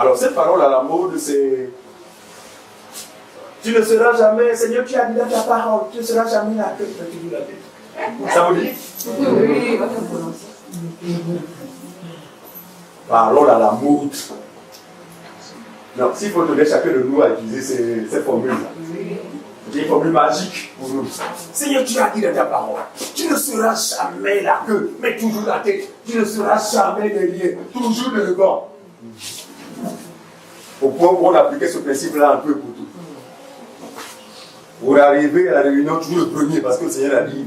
Alors cette parole à la mode, c'est tu ne seras jamais, Seigneur, tu as dit dans ta parole, tu ne seras jamais la queue, tu dis la tête. Ça vous dit? Oui. Parole à la mode. Non, s'il faut donner chacun de nous à utiliser ces formules-là. C'est une formule magique pour nous. Seigneur, tu as dit dans ta parole, tu ne seras jamais la queue, mais toujours la tête. Tu ne seras jamais derrière, toujours devant. Au point où on appliquait ce principe-là un peu pour tout. Pour arriver à la réunion, toujours le premier, parce que le Seigneur a dit,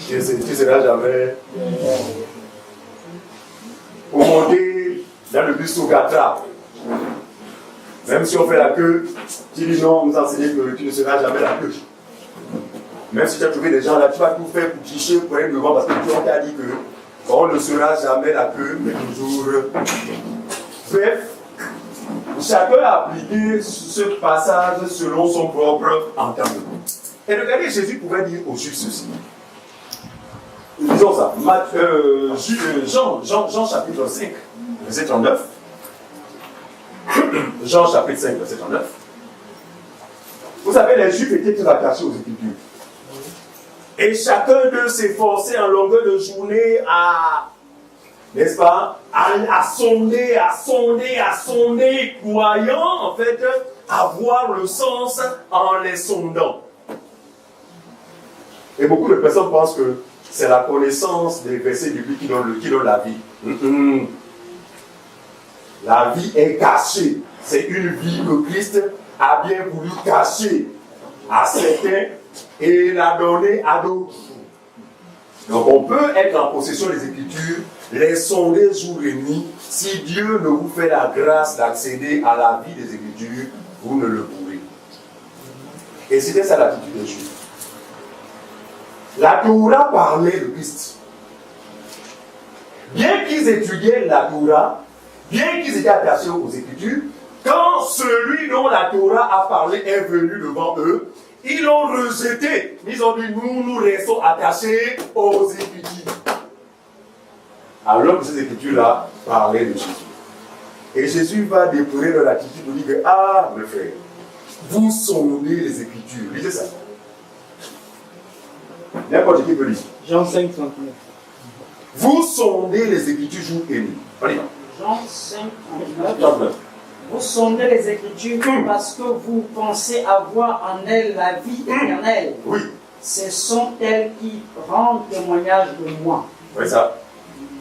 tu ne seras jamais. Pour monter dans le bus au Gatra, même si on fait la queue, tu dis non, on nous enseigne que tu ne seras jamais la queue. Même si tu as trouvé des gens là, tu vas tout faire pour tricher, pour aller devant, parce que tu t'a dit que on ne sera jamais la queue, mais toujours. Bref, chacun a appliqué ce passage selon son propre entendement. Et regardez, Jésus pouvait dire aux Juifs ceci. Disons ça, Jean chapitre 5, verset 39. Jean chapitre 5, verset 39. Vous savez, les Juifs étaient très attachés aux Écritures. Et chacun d'eux s'efforçait en longueur de journée à, n'est-ce pas, à sonder, croyant en fait avoir le sens en les sondant. Et beaucoup de personnes pensent que c'est la connaissance des versets bibliques qui donne la vie. La vie est cachée. C'est une vie que Christ a bien voulu cacher à certains et la donner à d'autres. Donc on peut être en possession des Écritures, les sonder jour et nuit. Si Dieu ne vous fait la grâce d'accéder à la vie des Écritures, vous ne le pourrez. Et c'était ça l'attitude des Juifs. La Torah parlait de Christ. Bien qu'ils étudiaient la Torah, bien qu'ils étaient attachés aux Écritures, quand celui dont la Torah a parlé est venu devant eux, ils l'ont rejeté. Ils ont dit, nous restons attachés aux Écritures. Alors que ces Écritures-là parlaient de Jésus. Et Jésus va déplorer leur attitude pour dire que, ah, mes frères, vous sondez les Écritures. Lisez ça. N'importe qui peut lire. Jean 5, 39. Vous sondez les Écritures jour et nuit. On y va. Jean 5, 39. Vous sondez les Écritures parce que vous pensez avoir en elles la vie éternelle. Oui. Ce sont elles qui rendent témoignage de moi. Oui, ça.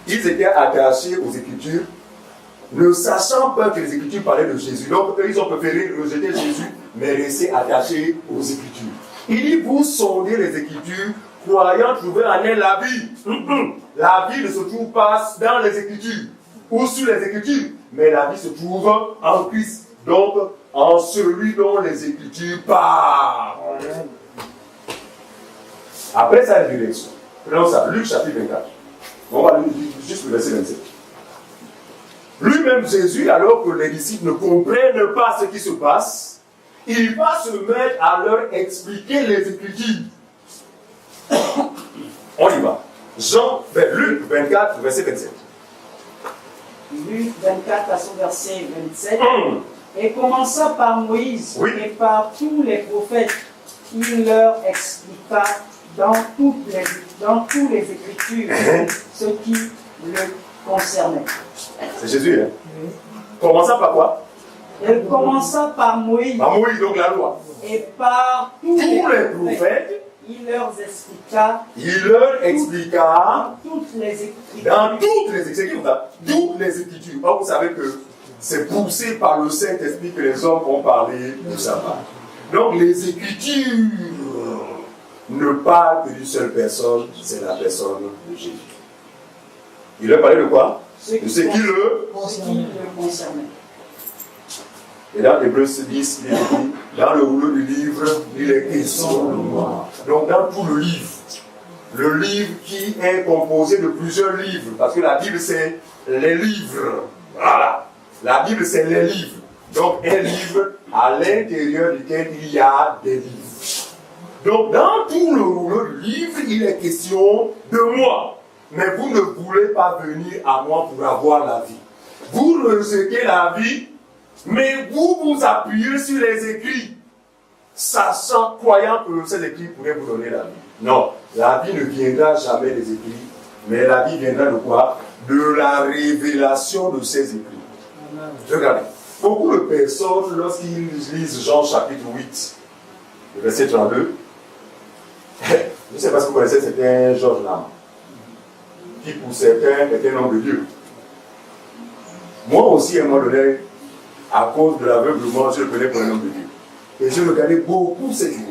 Ils étaient attachés aux Écritures, ne sachant pas que les Écritures parlaient de Jésus. Donc, eux, ils ont préféré rejeter Jésus, mais rester attachés aux Écritures. Il dit, vous sondez les Écritures, croyant trouver en elles la vie. La vie ne se trouve pas dans les Écritures ou sur les Écritures, mais la vie se trouve en Christ. Donc, en celui dont les Écritures parlent. Après sa résurrection, prenons ça, Luc chapitre 24. On va lire juste le verset 27. Lui-même Jésus, alors que les disciples ne comprennent pas ce qui se passe, il va se mettre à leur expliquer les Écritures. On y va. Luc 24, verset 27. Luc 24 à son verset 27. Et commençant par Moïse et par tous les prophètes, il leur expliqua dans tous les Écritures ce qui le concernait. C'est Jésus, hein? Commençant par quoi? Il commença par Moïse. Par Moïse, donc la loi. Et par tous les prophètes. Il leur expliqua. Dans toutes les Écritures. Dans toutes les Écritures. Toutes les Écritures. Or, vous savez que c'est poussé par le Saint-Esprit que les hommes ont parlé de sabbat. Donc, les Écritures ne parlent que d'une seule personne, c'est la personne de Jésus. Il leur parlait de quoi? De ce qui le concernait. Et dans Hébreux 10, il est dit, dans le rouleau du livre, il est question de moi. Donc dans tout le livre qui est composé de plusieurs livres, parce que la Bible c'est les livres. Voilà. La Bible c'est les livres. Donc un livre à l'intérieur duquel il y a des livres. Donc dans tout le rouleau du livre, il est question de moi. Mais vous ne voulez pas venir à moi pour avoir la vie. Vous rejetez la vie Mais vous vous appuyez sur les écrits, sachant, croyant que ces écrits pourraient vous donner la vie. Non, la vie ne viendra jamais des écrits, mais la vie viendra de quoi? De la révélation de ces écrits. Regardez, beaucoup de personnes, lorsqu'ils lisent Jean chapitre 8, le verset 32, je ne sais pas si vous connaissez, c'était un Georges Lam, qui pour certains était un homme de Dieu. Moi aussi, à un moment donné, à cause de l'aveuglement, je le prenais pour un homme de Dieu. Et je regardais beaucoup ces vidéos.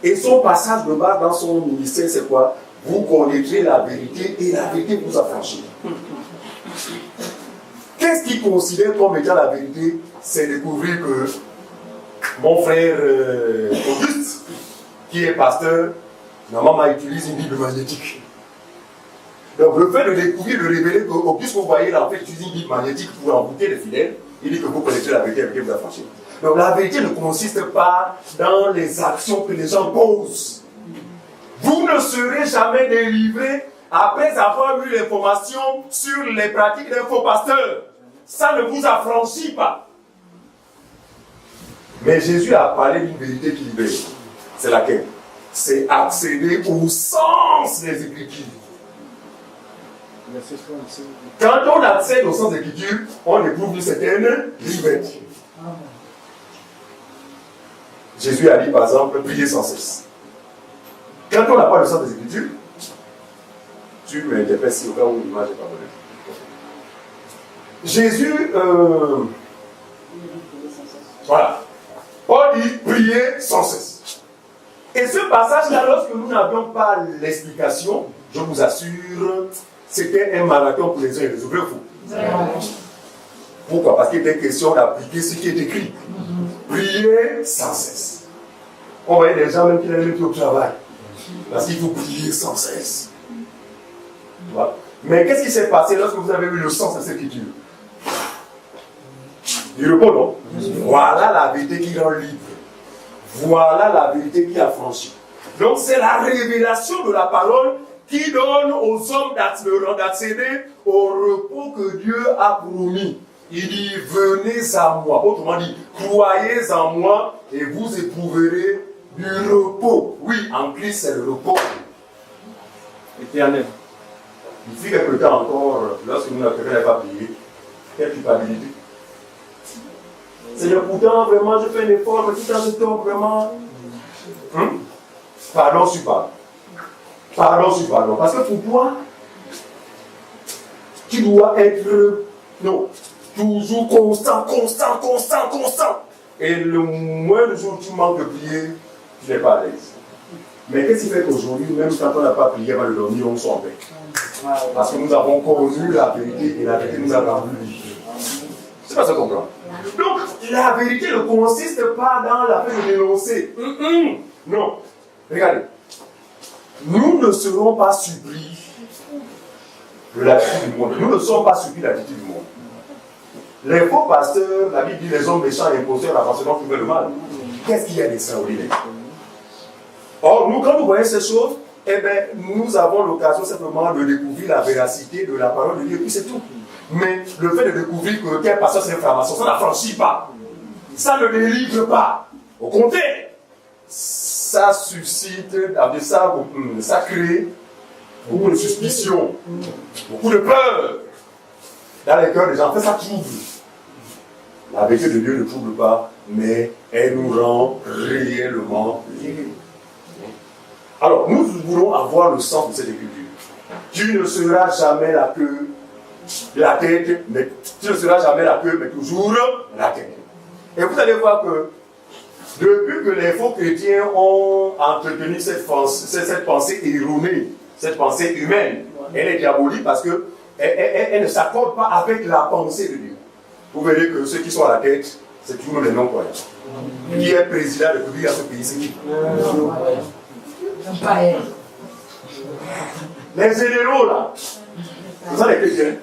Et son passage de base dans son ministère, c'est quoi? Vous connaîtrez la vérité et la vérité vous affranchira. Qu'est-ce qu'il considère comme étant la vérité? C'est découvrir que mon frère Auguste, qui est pasteur, normalement utilise une Bible magnétique. Donc le fait de découvrir, de révéler qu'Auguste, vous voyez là, en fait, utilise une Bible magnétique pour embouter les fidèles, il dit que vous connaîtrez la vérité, la vérité vous affranchira. Donc la vérité ne consiste pas dans les actions que les gens posent. Vous ne serez jamais délivré après avoir eu l'information sur les pratiques d'un faux pasteur. Ça ne vous affranchit pas. Mais Jésus a parlé d'une vérité qui libère. C'est laquelle? C'est accéder au sens des Écritures. Quand on accède au sens des Écritures, on éprouve une certaine liberté. Jésus a dit par exemple, priez sans cesse. Quand on n'a pas le sens des Écritures, tu m'interpelles si au cas où l'image n'est pas bonne. Jésus, voilà. Paul dit priez sans cesse. Et ce passage-là, lorsque nous n'avions pas l'explication, je vous assure, c'était un marathon pour les uns et les autres. Pourquoi? Parce qu'il était question d'appliquer ce qui est écrit. Priez sans cesse. On voyait des gens même qui n'allaient plus au travail. Parce qu'il faut prier sans cesse. Voilà. Mais qu'est-ce qui s'est passé lorsque vous avez eu le sens de cette écriture? Du repos, non? Voilà la vérité qui rend libre. Voilà la vérité qui affranchit. Donc c'est la révélation de la parole qui donne aux hommes d'accéder au repos que Dieu a promis. Il dit, venez à moi. Autrement dit, croyez en moi et vous éprouverez du repos. Oui, en Christ, c'est le repos éternel. Ici, quelque temps encore, lorsque nous n'avons pas prié, quelle culpabilité. Seigneur, pourtant, vraiment, je fais un effort, mais tout en ce temps, vraiment. Pardon, je suis pardon. Pardon, je suis pardon. Parce que pour toi, tu dois être, non, toujours constant. Et le moins de jours où tu manques de prier, tu n'es pas à l'aise. Mais qu'est-ce qui fait qu'aujourd'hui, même quand on n'a pas prié avant de dormir, on s'en paix? Parce que nous avons connu la vérité et la vérité nous a rendu libres. C'est pas ça qu'on comprend. Donc, la vérité ne consiste pas dans la fait de dénoncer. Non. Regardez. Nous ne serons pas surpris de l'attitude du monde. Nous ne sommes pas surpris de l'attitude du monde. Les faux pasteurs, la Bible dit les hommes méchants et imposteurs avancement trouver le mal. Qu'est-ce qu'il y a d'extraordinaire? Or, nous, quand nous voyons ces choses, eh bien, nous avons l'occasion simplement de découvrir la véracité de la parole de Dieu, et puis c'est tout. Mais le fait de découvrir que quel pasteur c'est une inflammation, ça n'affranchit pas. Ça ne délivre pas. Au contraire, ça suscite, ça crée beaucoup de suspicion, beaucoup de peur dans les cœurs des gens. En fait, ça trouble. La vérité de Dieu ne trouble pas, mais elle nous rend réellement libres. Alors, nous voulons avoir le sens de cette écriture. Tu ne seras jamais la queue, la tête, mais tu ne seras jamais la queue, mais toujours la tête. Et vous allez voir que depuis que les faux chrétiens ont entretenu cette pensée erronée, cette pensée humaine, elle est diabolique parce qu'elle ne s'accorde pas avec la pensée de Dieu. Vous verrez que ceux qui sont à la tête, c'est toujours les non-croyants. Qui est président de République à ce pays, c'est qui? Les généraux là, ce sont les chrétiens.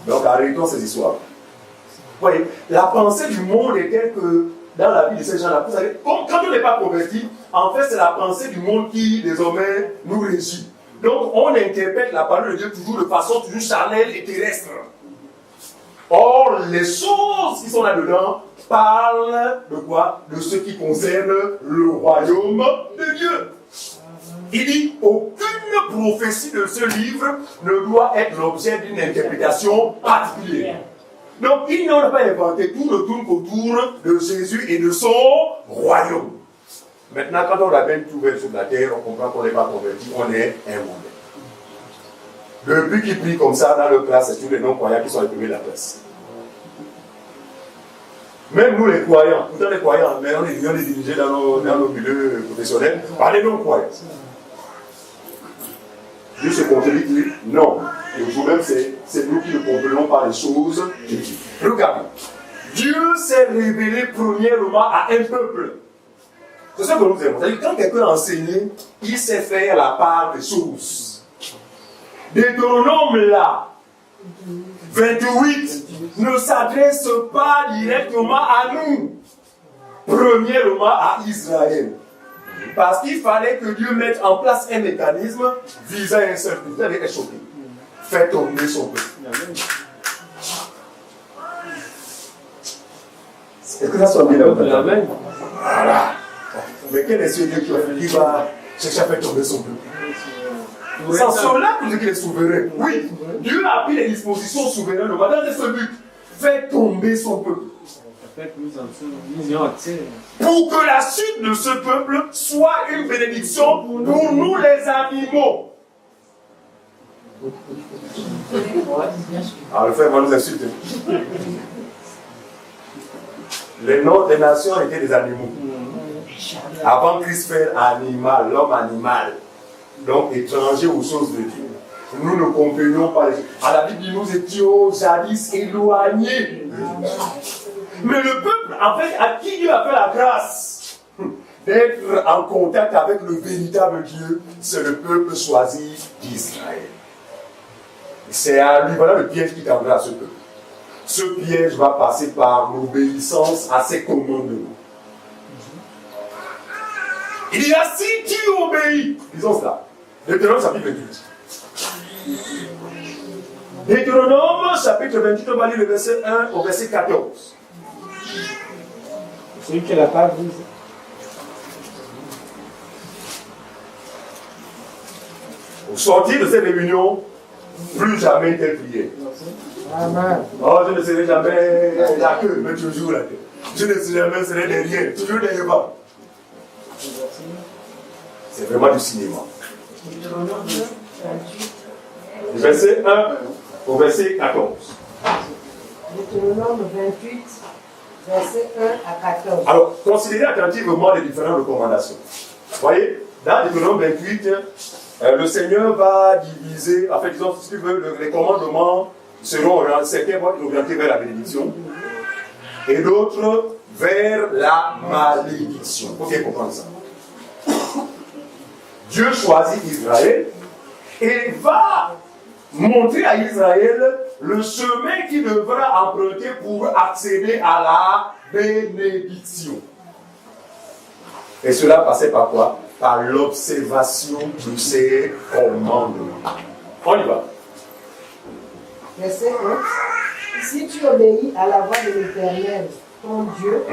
Donc arrêtons ces histoires. Vous voyez, la pensée du monde est telle que dans la vie de ces gens-là, vous savez, quand on n'est pas converti, en fait c'est la pensée du monde qui désormais nous régit. Donc on interprète la parole de Dieu toujours de façon toujours charnelle et terrestre. Or, les choses qui sont là-dedans parlent de quoi? De ce qui concerne le royaume de Dieu. Il dit, aucune prophétie de ce livre ne doit être l'objet d'une interprétation particulière. Donc, il n'a pas inventé, tout le tourne autour de Jésus et de son royaume. Maintenant, quand on a bien trouvé sur la terre, on comprend qu'on n'est pas converti, on est un monde. Depuis qu'ils prient comme ça dans leur classe, c'est tous les non-croyants qui sont les premiers de la classe. Même nous les croyants, pourtant les croyants, mais on est dirigés dans nos milieux professionnels par les non-croyants. Dieu se contredit, non. Et au jour même, c'est nous qui le comprenons par les choses de Dieu. Regardez. Dieu s'est révélé premièrement à un peuple. C'est ce que nous aimons. C'est-à-dire que quand quelqu'un a enseigné, il sait faire la part des choses. Deutéronome là, 28, ne s'adresse pas directement à nous. Premièrement à Israël. Parce qu'il fallait que Dieu mette en place un mécanisme visant un seul but. Vous avez été choqué. Faites tomber son peuple. Est-ce que ça soit bien là? Voilà. Mais quel est ce Dieu qui va chercher à faire tomber son peuple? Sans cela, vous dites qu'il est souverain. Oui, Dieu a pris les dispositions souverainement dans ce but. Faire tomber son peuple. Pour que la chute de ce peuple soit une bénédiction pour nous les animaux. Alors le frère va nous insulter. Les noms des nations étaient des animaux. Avant Christ fait animal, l'homme animal. Donc étranger aux choses de Dieu. Nous ne comprenions pas les choses. À la Bible, nous étions jadis éloignés. Mais le peuple, en fait, à qui Dieu a fait la grâce d'être en contact avec le véritable Dieu, c'est le peuple choisi d'Israël. C'est à lui, voilà le piège qui tendra à ce peuple. Ce piège va passer par l'obéissance à ses commandements. Il y a si tu obéis, disons cela. Deutéronome chapitre 28. Deutéronome chapitre 28, on va lire le verset 1 au verset 14. Celui qui l'a pas vu. Au sortir de cette réunion, plus jamais telle prière. Amen. Oh, je ne serai jamais la queue, mais toujours la queue. Je ne serai jamais derrière, toujours derrière. C'est vraiment du cinéma. Verset 1 au verset 14. Deutéronome 28, verset 1 à 14. Alors, considérez attentivement les différentes recommandations. Vous voyez, dans Deutéronome 28, le Seigneur va diviser, en fait, disons, si tu veux, les commandements seront, certains vont être orientés vers la bénédiction et d'autres vers la malédiction. Il faut bien comprendre ça. Dieu choisit Israël et va montrer à Israël le chemin qu'il devra emprunter pour accéder à la bénédiction. Et cela passait par quoi? Par l'observation de ses commandements. On y va. Verset 1. Si tu obéis à la voix de l'Éternel, ton Dieu,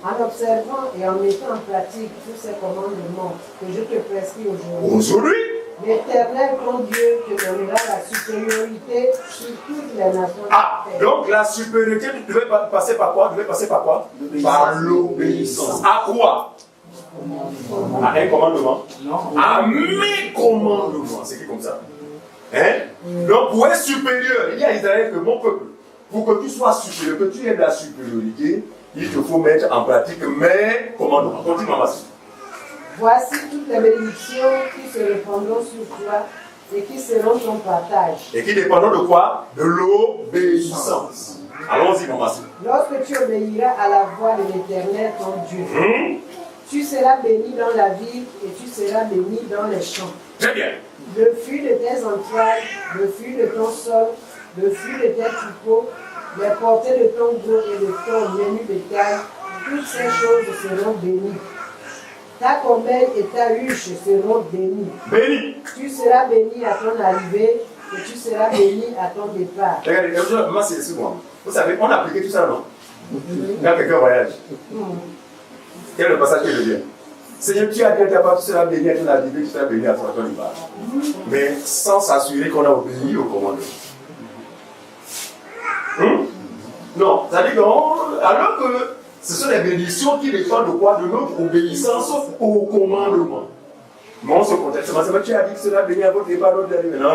en observant et en mettant en pratique tous ces commandements que je te prescris aujourd'hui, l'Éternel, ton Dieu, te donnera la supériorité sur toutes les nations de la terre. Donc la supériorité devait passer par quoi? Par l'obéissance. À quoi? À un commandement? Non. À mes commandements. C'est écrit comme ça. Hein? Donc pour être supérieur, il y a Israël que mon peuple. Pour que tu sois supérieur, que tu aies de la supériorité, il te faut mettre en pratique mes commandements. Continue, maman. Voici toutes les bénédictions qui se répandront sur toi et qui seront ton partage. Et qui dépendront de quoi? De l'obéissance. Allons-y, maman. Lorsque tu obéiras à la voix de l'Éternel, ton Dieu, tu seras béni dans la ville et tu seras béni dans les champs. Très bien. Le fruit de tes entrailles, le fruit de ton sol, le fruit de tes troupeaux, les portées de ton gros et de ton menu bétail, toutes ces choses seront bénies. Ta corbeille et ta huche seront bénies. Béni. Tu seras béni à ton arrivée et tu seras béni à ton départ. Regardez, moi c'est moi. Vous savez, on a appliqué tout ça, non? Quand quelqu'un voyage. Quel est le passage qui revient? Seigneur, tu as dit à ta part, tu seras béni à ton arrivée, tu seras béni à ton départ. Mais sans s'assurer qu'on a obéi au commandement. Non, ça dit non, alors que ce sont les bénédictions qui dépendent de quoi? De notre obéissance au commandement. Mon ce contexte, tu as dit que cela béni à votre départ, votre arrivée. Non.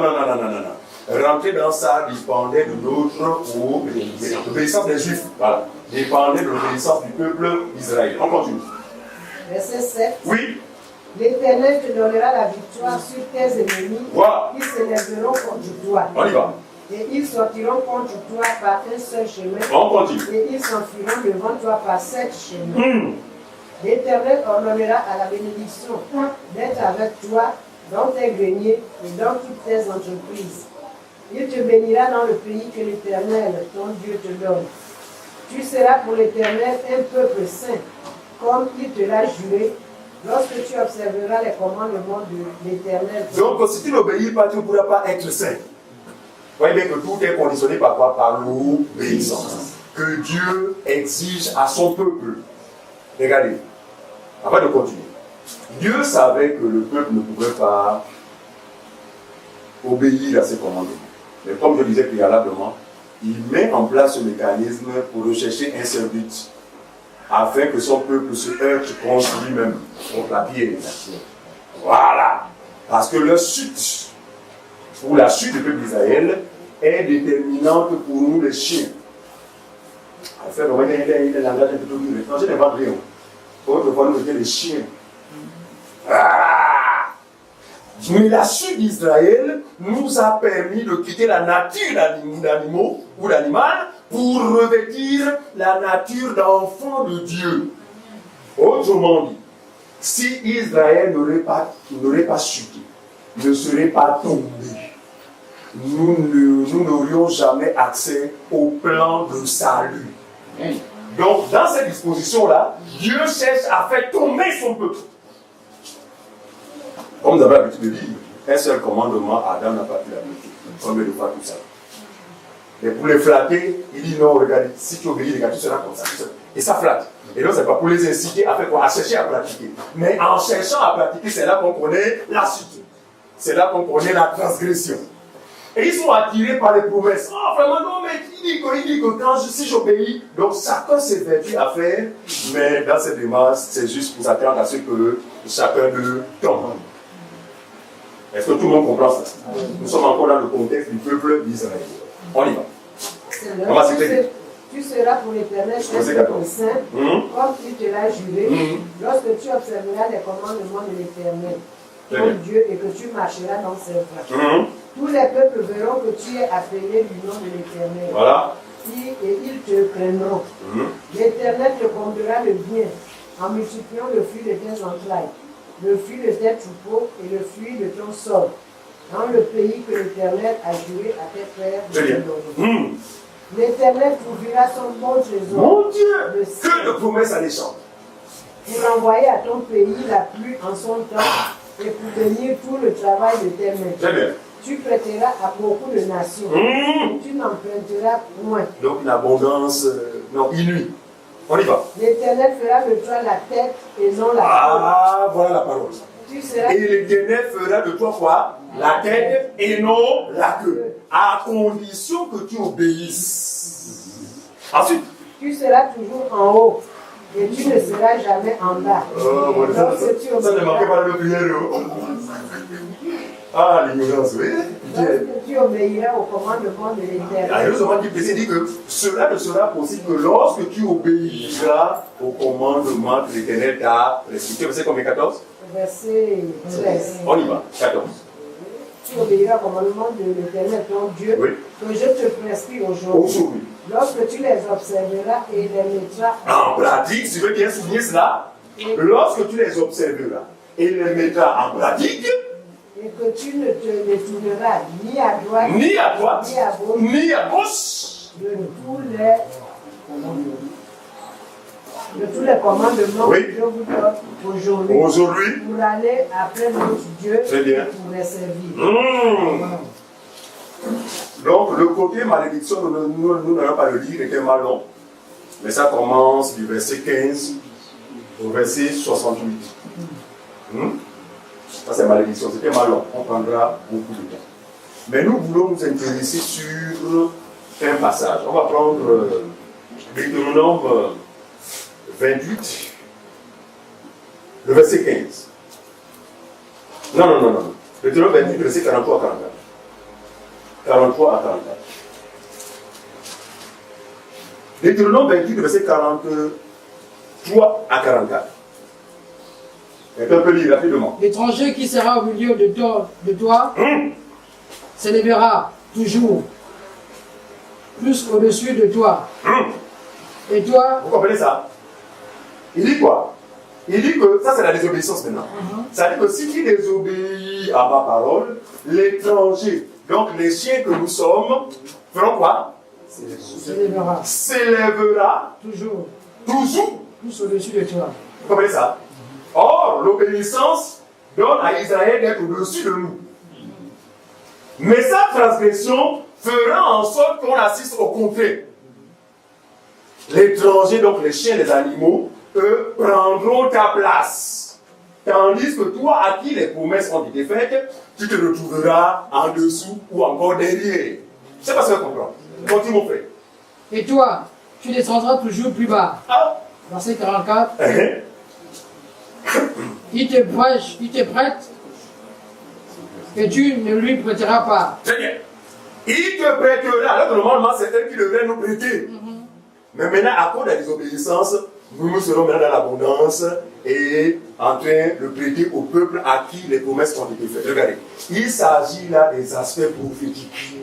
Rentrer dans ça dépendait de notre obéissance des Juifs. Voilà. Dépendait de l'obéissance du peuple d'Israël. On continue. Verset 7. Oui. L'Éternel te donnera la victoire sur tes ennemis qui se lèveront contre toi. On y va. Et ils sortiront contre toi par un seul chemin. On continue. Et ils s'enfuiront devant toi par 7 chemins. L'Éternel ordonnera à la bénédiction d'être avec toi dans tes greniers et dans toutes tes entreprises. Il te bénira dans le pays que l'Éternel, ton Dieu, te donne. Tu seras pour l'Éternel un peuple saint, comme il te l'a juré, lorsque tu observeras les commandements de l'Éternel. Donc, si tu n'obéis pas, tu ne pourras pas être saint. Vous voyez bien que tout est conditionné par quoi? Par l'obéissance que Dieu exige à son peuple. Regardez, avant de continuer. Dieu savait que le peuple ne pouvait pas obéir à ses commandements. Mais comme je disais préalablement, il met en place ce mécanisme pour rechercher un seul but, afin que son peuple se heurte contre lui-même, contre la pierre. Voilà. Parce que leur chute, ou la chute du peuple d'Israël, est déterminante pour nous les chiens. Enfin, on va dire un langage un peu plus étranger, je n'invente rien. Autrefois, nous étions les chiens. Mais la chute d'Israël nous a permis de quitter la nature d'animaux ou d'animal pour revêtir la nature d'enfant de Dieu. Autrement dit, si Israël n'aurait pas chuté, ne serait pas tombé, nous n'aurions jamais accès au plan de salut. Donc, dans cette disposition-là, Dieu cherche à faire tomber son peuple. Comme vous avez l'habitude de dire, un seul commandement, Adam n'a pas pu l'appliquer. Combien de fois tout ça? Mais pour les flatter, il dit non, regardez, si tu obéis, regarde, tu seras comme ça. Et ça flatte. Et donc, ce n'est pas pour les inciter à faire quoi? À chercher à pratiquer. Mais en cherchant à pratiquer, c'est là qu'on connaît la chute. C'est là qu'on connaît la transgression. Et ils sont attirés par les promesses. Oh, vraiment, non, mais il dit que si j'obéis, donc chacun s'évertue à faire, mais dans cette démarche, c'est juste pour s'attendre à ce que chacun d'eux tombe. Est-ce que tout le monde comprend ça? Nous sommes encore dans le contexte du peuple d'Israël. On y va. On va citer. Tu seras pour l'Éternel un peuple saint, comme il te l'a juré, lorsque tu observeras les commandements de l'Éternel, ton Dieu, et que tu marcheras dans ses voies. Tous les peuples verront que tu es appelé du nom de l'Éternel. Voilà. Et ils te craindront. L'Éternel te conduira le bien, en multipliant le fruit de tes entrailles, le fruit de tes troupeaux et le fruit de ton sol, dans le pays que l'Éternel a juré à tes frères de te donner. L'Éternel t'ouvrira son bon trésor. Mon Dieu, que de promesses alléchantes. Pour envoyer à ton pays la pluie en son temps et pour bénir tout le travail de tes mains. Très bien. Tu prêteras à beaucoup de nations. Et tu n'emprunteras point. Donc une abondance inouïe. On y va. L'Éternel fera de toi la tête et non la queue. Ah, voilà la parole. Tu seras... Et l'Éternel fera de toi quoi? La tête et non la queue. À condition que tu obéisses. Ensuite. Tu seras toujours en haut. Et tu ne seras jamais en bas. Oh, bon, ça ne manquait pas de le prière. Ah, l'ignorance, oui. Lorsque tu obéiras au commandement de l'Éternel. La Jérusalem dit que cela ne sera possible que lorsque tu obéiras au commandement que l'Éternel t'a prescrit. Verset combien? 14? Verset 13. On y va. 14. Tu obéiras au commandement de l'Éternel, ton Dieu, que je te prescris aujourd'hui. Lorsque tu les observeras et les mettras en pratique, si tu veux bien souligner cela, lorsque tu les observeras et les mettras en pratique, et que tu ne te détourneras ni à droite, ni à gauche, de tous les commandements que je vous donne aujourd'hui, pour aller après notre Dieu et pour les servir. Donc, le côté malédiction, nous n'allons pas le lire, il était mal long. Mais ça commence du verset 15 au verset 68. Ça, c'est malédiction, c'était mal long. On prendra beaucoup de temps. Mais nous voulons nous intéresser sur un passage. On va prendre Deutéronome 28, le verset 15. Non. Deutéronome 28, verset 43 à 44. 43 à 44. Deutéronome 28, verset 43 à 44. Quelqu'un peut lire rapidement. L'étranger qui sera au milieu de toi s'élèvera toujours plus au-dessus de toi. Et toi... Vous comprenez ça? Il dit quoi? Il dit que ça c'est la désobéissance maintenant. Ça veut dire que si tu désobéis à ma parole, l'étranger, donc les chiens que nous sommes, feront quoi? S'élèvera toujours plus au-dessus de toi. Vous comprenez ça? Or, l'obéissance donne à Israël d'être au-dessus de nous. Mais sa transgression fera en sorte qu'on assiste au contraire. L'étranger, donc les chiens, les animaux, eux, prendront ta place. Tandis que toi, à qui les promesses ont été faites, tu te retrouveras en dessous ou encore derrière. C'est pas ce que je comprends. Continue mon frère. Et toi, tu descendras toujours plus bas. Verset 44. Il te prête que tu ne lui prêteras pas. Très bien. Il te prêtera. Alors que normalement, c'est elle qui devrait nous prêter. Mais maintenant, à cause de la désobéissance, nous serons maintenant dans l'abondance et en train de prêter au peuple à qui les promesses ont été faites. Regardez, il s'agit là des aspects prophétiques.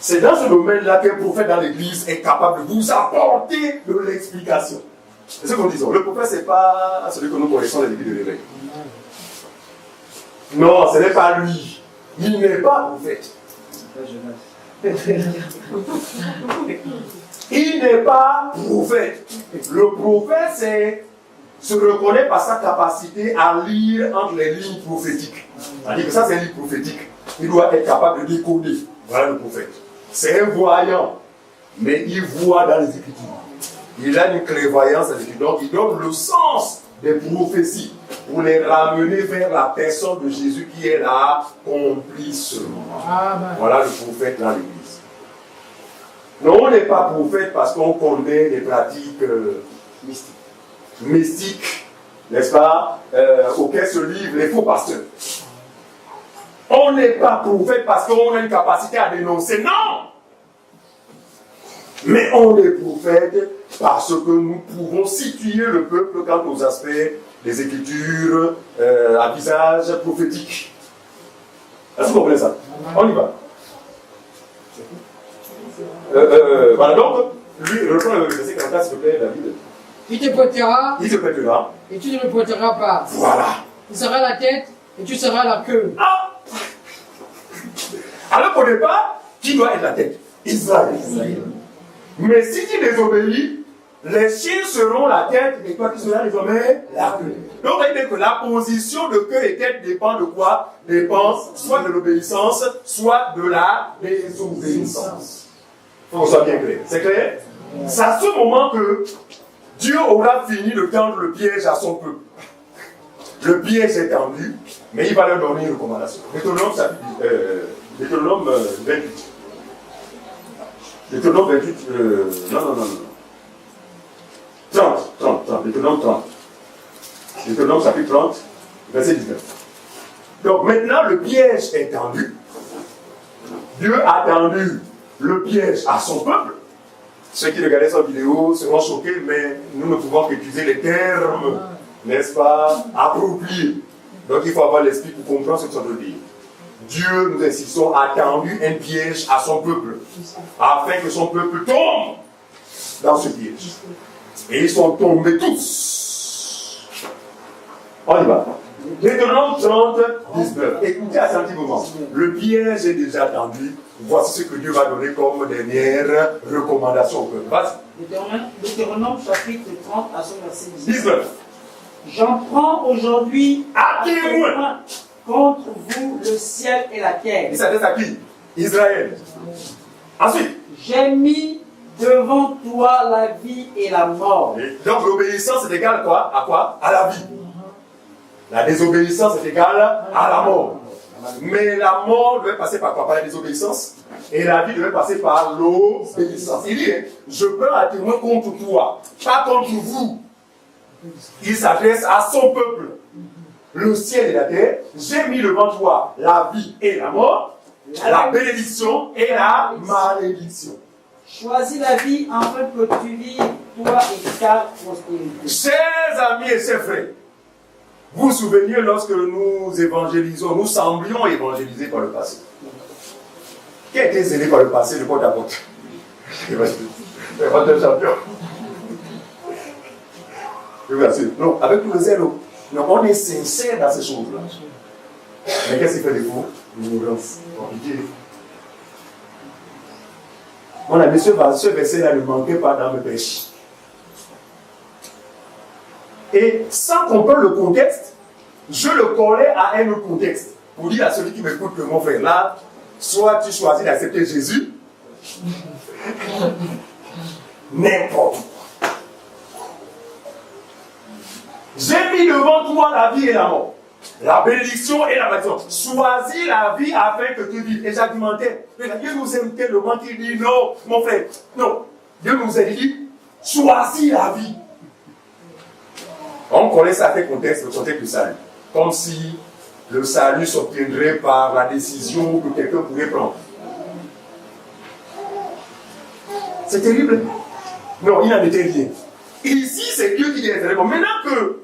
C'est dans ce domaine-là qu'un prophète dans l'église est capable de vous apporter de l'explication. C'est ce qu'on dit. Le prophète, ce n'est pas celui que nous connaissons dans l'église de l'éveil. Non, ce n'est pas lui. Il n'est pas prophète. Il n'est pas prophète. Le prophète, se reconnaît par sa capacité à lire entre les lignes prophétiques. C'est-à-dire que ça, c'est une ligne prophétique. Il doit être capable de décoder. Voilà le prophète. C'est un voyant, mais il voit dans les Écritures. Il a une clairvoyance dans les Écritures. Donc, il donne le sens des prophéties pour les ramener vers la personne de Jésus qui est l'accomplissement. Voilà le prophète dans l'Église. Non, on n'est pas prophète parce qu'on connaît les pratiques mystiques, n'est-ce pas, auxquelles se livrent les faux pasteurs. On n'est pas prophète parce qu'on a une capacité à dénoncer, non! Mais on est prophète parce que nous pouvons situer le peuple quant aux aspects des Écritures à visage prophétique. Est-ce que vous comprenez ça? On y va. Voilà, donc, lui, reprends le verset 44, s'il te plaît, David. Il te prêtera. Il te prêtera. Et tu ne le prêteras pas. Voilà. Il sera la tête et tu seras la queue. Alors qu'au départ, qui doit être la tête? Israël. Mais si tu désobéis, les chiens seront la tête et toi tu seras désormais la queue. Donc, on dit que la position de queue et tête dépend de quoi? Dépend soit de l'obéissance, soit de la désobéissance. Il faut qu'on soit bien clair. C'est clair? C'est à ce moment que Dieu aura fini de tendre le piège à son peuple. Le piège est tendu, mais il va leur donner une recommandation. Deutéronome 28. Deutéronome 28, non. 30. Deutéronome 30. Deutéronome chapitre 30, verset 19. Donc maintenant, le piège est tendu. Dieu a tendu le piège à son peuple. Ceux qui regardaient cette vidéo seront choqués, mais nous ne pouvons qu'utiliser les termes, n'est-ce pas, appropriés. Donc il faut avoir l'esprit pour comprendre ce que ça veut dire. Dieu, nous insistons, a tendu un piège à son peuple, afin que son peuple tombe dans ce piège. Et ils sont tombés tous. On y va. Deutéronome 30, 19. Écoutez attentivement. Le piège est déjà tendu. Voici ce que Dieu va donner comme dernière recommandation au peuple. Vas-y. Deutéronome chapitre 30 à son verset 19. J'en prends aujourd'hui à témoin contre vous le ciel et la terre. Il s'adresse à qui? Israël. Ensuite. J'ai mis devant toi la vie et la mort. Et donc l'obéissance est égale quoi? À quoi? À la vie. La désobéissance est égale à la mort. Mais la mort devait passer par quoi? Par la désobéissance. Et la vie devait passer par l'obéissance. Il dit, je peux atteindre contre toi, pas contre vous. Il s'adresse à son peuple. Le ciel et la terre, j'ai mis devant toi la vie et la mort, la bénédiction et la malédiction. Choisis la vie afin que tu vives, toi et ta postérité. Chers amis et chers frères, vous vous souvenez lorsque nous évangélisons, nous semblions évangéliser par le passé. Qui a été zélé par le passé, le porte-à-porte? Le champion. Non, avec tout le zèle. Donc on est sincère dans ces choses-là. Mais qu'est-ce qui fait défaut? L'ignorance. Mon ami, ce verset-là ne manquait pas dans mes péchés. Et sans comprendre le contexte, je le collais à un autre contexte. Pour dire à celui qui m'écoute que mon frère, là, soit tu choisis d'accepter Jésus, n'importe quoi. J'ai mis devant toi la vie et la mort, la bénédiction et la malédiction. Choisis la vie afin que tu vives. Et j'argumentais. Dieu nous aime tellement qu'il dit non, mon frère, non. Dieu nous a dit, choisis la vie. On connaît ça fait contexte, le contexte du salut. Comme si le salut s'obtiendrait par la décision que quelqu'un pourrait prendre. C'est terrible. Non, il n'en était rien. Ici, c'est Dieu qui dit bon, maintenant que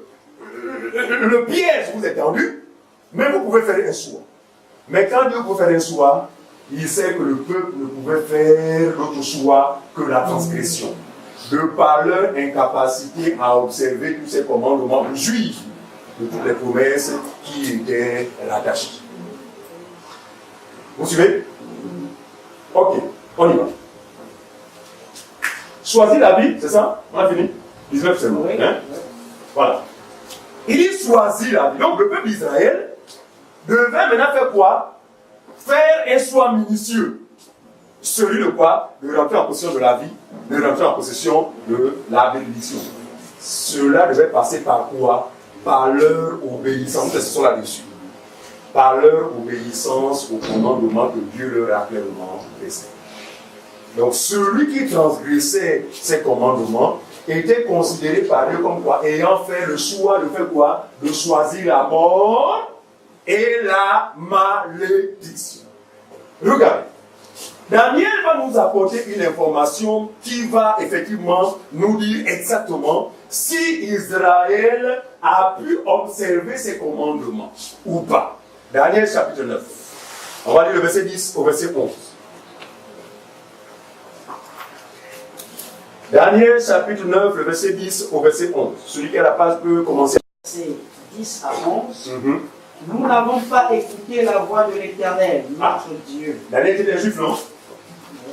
le piège vous est tendu, mais vous pouvez faire un choix. Mais quand Dieu peut faire un choix, il sait que le peuple ne pouvait faire d'autre choix que la transgression. De par leur incapacité à observer tous ces commandements juifs de toutes les promesses qui étaient rattachées. Vous suivez? Ok, on y va. Choisis la vie, c'est ça? On a fini? 19 seulement. Oui. Hein? Voilà. Il dit choisis la vie. Donc le peuple d'Israël devait maintenant faire quoi? Faire un choix minutieux. Celui de quoi? De rentrer en possession de la vie, de rentrer en possession de la bénédiction. Cela devait passer par quoi? Par leur obéissance. Ce sont là-dessus. Par leur obéissance au commandement que Dieu leur a clairement laissé. Donc celui qui transgressait ces commandements était considéré par Dieu comme quoi? Ayant fait le choix de faire quoi? De choisir la mort et la malédiction. Regardez. Daniel va nous apporter une information qui va effectivement nous dire exactement si Israël a pu observer ses commandements ou pas. Daniel chapitre 9. On va lire le verset 10 au verset 11. Daniel chapitre 9, le verset 10 au verset 11. Celui qui a la page peut commencer. C'est 10 à 11. Nous n'avons pas écouté la voix de l'Éternel, notre Dieu. Daniel était un juif, non?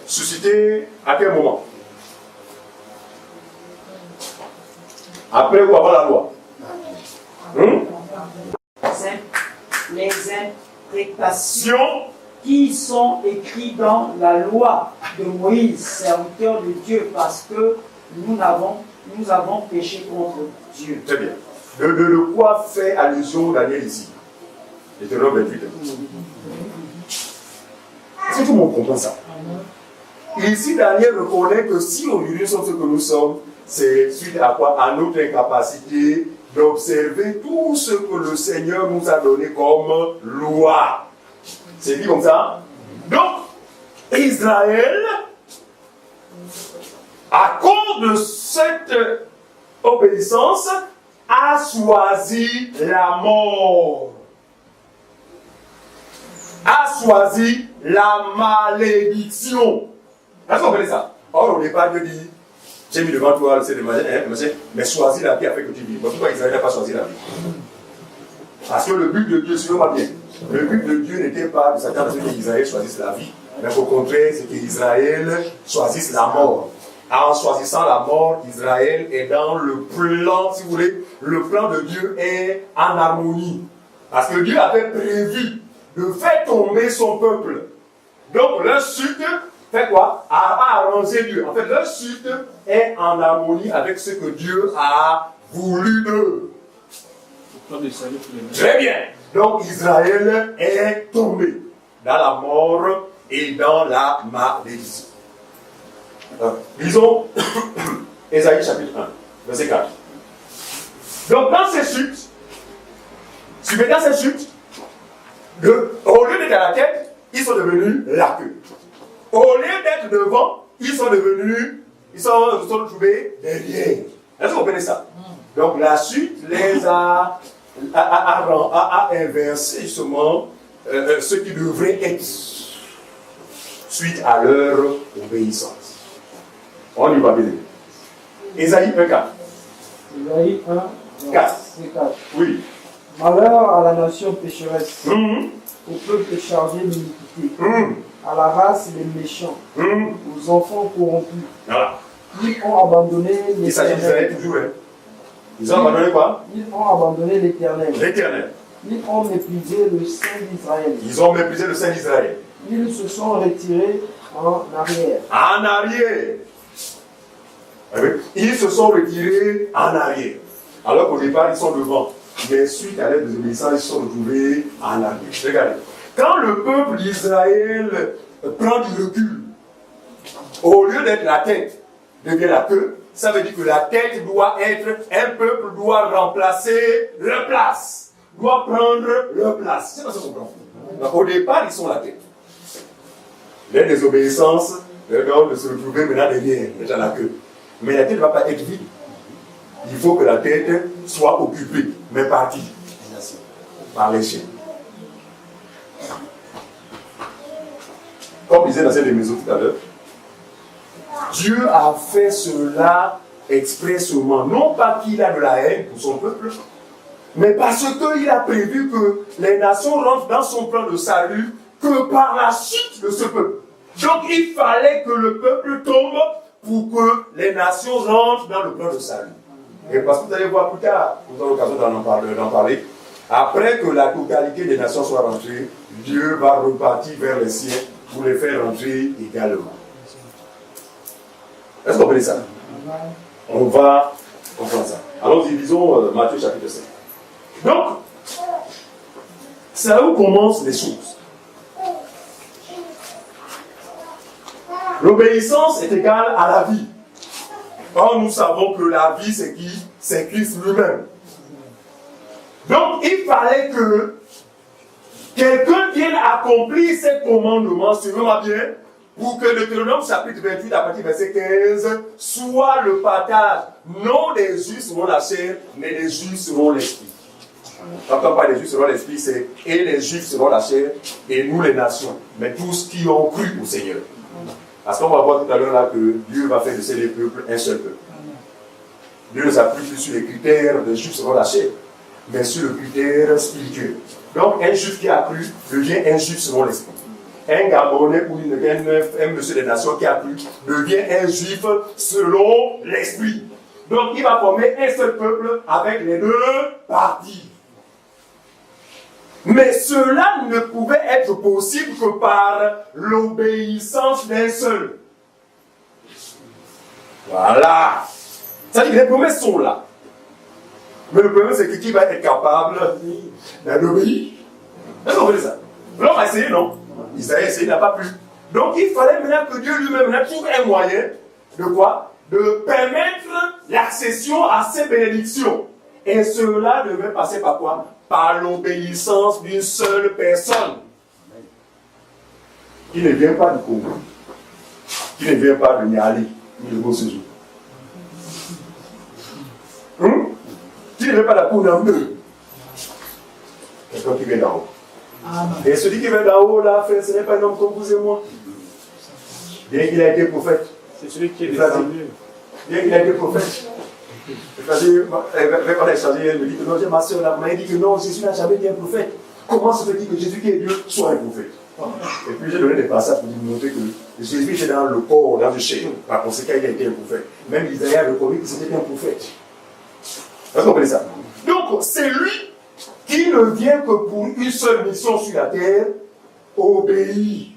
Suscité à quel moment? Après ou avant la loi? Les interprétations qui sont écrites dans la loi de Moïse, serviteur de Dieu, parce que nous avons péché contre Dieu. Très bien. De quoi fait allusion Daniel ici? Deutéronome 28. Est-ce que tout le monde comprend ça? Ici, Daniel reconnaît que si aujourd'hui sommes ce que nous sommes, c'est suite à quoi? À notre incapacité d'observer tout ce que le Seigneur nous a donné comme loi. C'est dit comme ça? Donc, Israël, à cause de cette obéissance, a choisi la mort. A choisi la malédiction. Est-ce que vous comprenez ça? Or, au départ, Dieu dit, j'ai mis devant toi le ciel de malédiction, mais choisis la vie afin que tu vives. Pourquoi Israël n'a pas choisi la vie? Parce que le but de Dieu, suivez-moi bien, le but de Dieu n'était pas de s'attendre à ce qu'Israël choisisse la vie, mais au contraire, c'est qu'Israël choisisse la mort. En choisissant la mort, Israël est dans le plan, si vous voulez, le plan de Dieu est en harmonie. Parce que Dieu avait prévu de faire tomber son peuple Donc leur chute fait quoi? A arrangé Dieu. En fait, leur chute est en harmonie avec ce que Dieu a voulu d'eux. Très bien. Donc Israël est tombé dans la mort et dans la malédiction. Lisons Ésaïe chapitre 1, verset 4. Donc dans ces chutes, dans ces chutes, au lieu d'être à la tête, ils sont devenus la queue. Au lieu d'être devant, ils sont retrouvés derrière. Est-ce que vous comprenez ça? Donc la chute les a inversé justement ce qui devrait être suite à leur obéissance. On y va bien. Ésaïe 1,4. Ésaïe 1, 4. Oui. Malheur à la nation pécheresse, au peuple chargé d'iniquité, à la race des méchants, aux enfants corrompus. Voilà. Ils ont abandonné l'Éternel. Il s'agit d'Israël toujours. Hein. Ils ont abandonné quoi? Ils ont abandonné l'Éternel. L'Éternel. Ils ont méprisé le Saint d'Israël. Ils ont méprisé le Saint d'Israël. Ils se sont retirés en arrière. En arrière. Ils se sont retirés en arrière. Alors qu'au départ, ils sont devant. Mais suite à leur désobéissance, ils se sont retrouvés en arrière. Regardez. Quand le peuple d'Israël prend du recul, au lieu d'être la tête, devient la queue, ça veut dire que la tête doit être, un peuple doit remplacer leur place, doit prendre leur place. C'est pas ça qu'on comprend. Donc au départ, ils sont la tête. Les désobéissances leur donnent de se retrouver maintenant derrière, déjà la queue. Mais la tête ne va pas être vide. Il faut que la tête soit occupée, mais par qui? Par les chiens. Comme disait dans cette maison tout à l'heure, Dieu a fait cela expressément, non pas qu'il a de la haine pour son peuple, mais parce qu'il a prévu que les nations rentrent dans son plan de salut que par la chute de ce peuple. Donc il fallait que le peuple tombe pour que les nations rentrent dans le plan de salut. Et parce que vous allez voir plus tard, vous aurez l'occasion d'en parler, après que la totalité des nations soit rentrée, Dieu va repartir vers les siens pour les faire rentrer également. Est-ce que vous comprenez ça? On va comprendre ça. Alors, lisons Matthieu chapitre 5. Donc, c'est là où commencent les choses. L'obéissance est égale à la vie. Or, nous savons que la vie, c'est qui? C'est Christ lui-même. Donc, il fallait que quelqu'un vienne accomplir ces commandements, suivez-moi bien, pour que le Deutéronome chapitre 28, à partir du verset 15, soit le partage, non des justes selon la chair, mais des justes selon l'esprit. Quand on parle des justes selon l'esprit, c'est et les juifs selon la chair, et nous les nations, mais tous qui ont cru au Seigneur. Parce qu'on va voir tout à l'heure là que Dieu va faire de ces deux peuples un seul peuple. Dieu ne s'appuie plus sur les critères des juifs selon la chair, mais sur le critère spirituel. Donc un juif qui a cru devient un juif selon l'esprit. Un Gabonais ou un monsieur des nations qui a cru devient un juif selon l'esprit. Donc il va former un seul peuple avec les deux parties. Mais cela ne pouvait être possible que par l'obéissance d'un seul. Voilà. C'est-à-dire que les promesses sont là. Mais le problème, c'est que qui va être capable d'obéir? Est-ce qu'on veut ça? L'homme a essayé, non? Isaïe a essayé, il n'a pas pu. Donc il fallait maintenant que Dieu lui-même trouve un moyen de quoi? De permettre l'accession à ces bénédictions. Et cela devait passer par quoi? Par l'obéissance d'une seule personne. Qui ne vient pas du Congo. Qui ne vient pas de Niali, ni de Bosséjou. Qui ne vient pas de la Kounambe. Quelqu'un qui vient d'en haut. Et celui qui vient d'en haut, là, frère, ce n'est pas un homme comme vous et moi. Bien qu'il a été prophète. C'est celui qui est descendu. Bien qu'il a été prophète. On a échangé, elle me dit que non, j'ai ma soeur là, m'a dit que non, Jésus n'a jamais été un prophète. Comment se fait-il que Jésus qui est Dieu soit un prophète? Et puis j'ai donné des passages pour lui montrer que Jésus était dans le corps, dans le chair. Par conséquent, il a été un prophète. Même Isaïe a reconnu que c'était un prophète. Est-ce que vous comprenez ça? Donc, c'est lui qui ne vient que pour une seule mission sur la terre, obéir.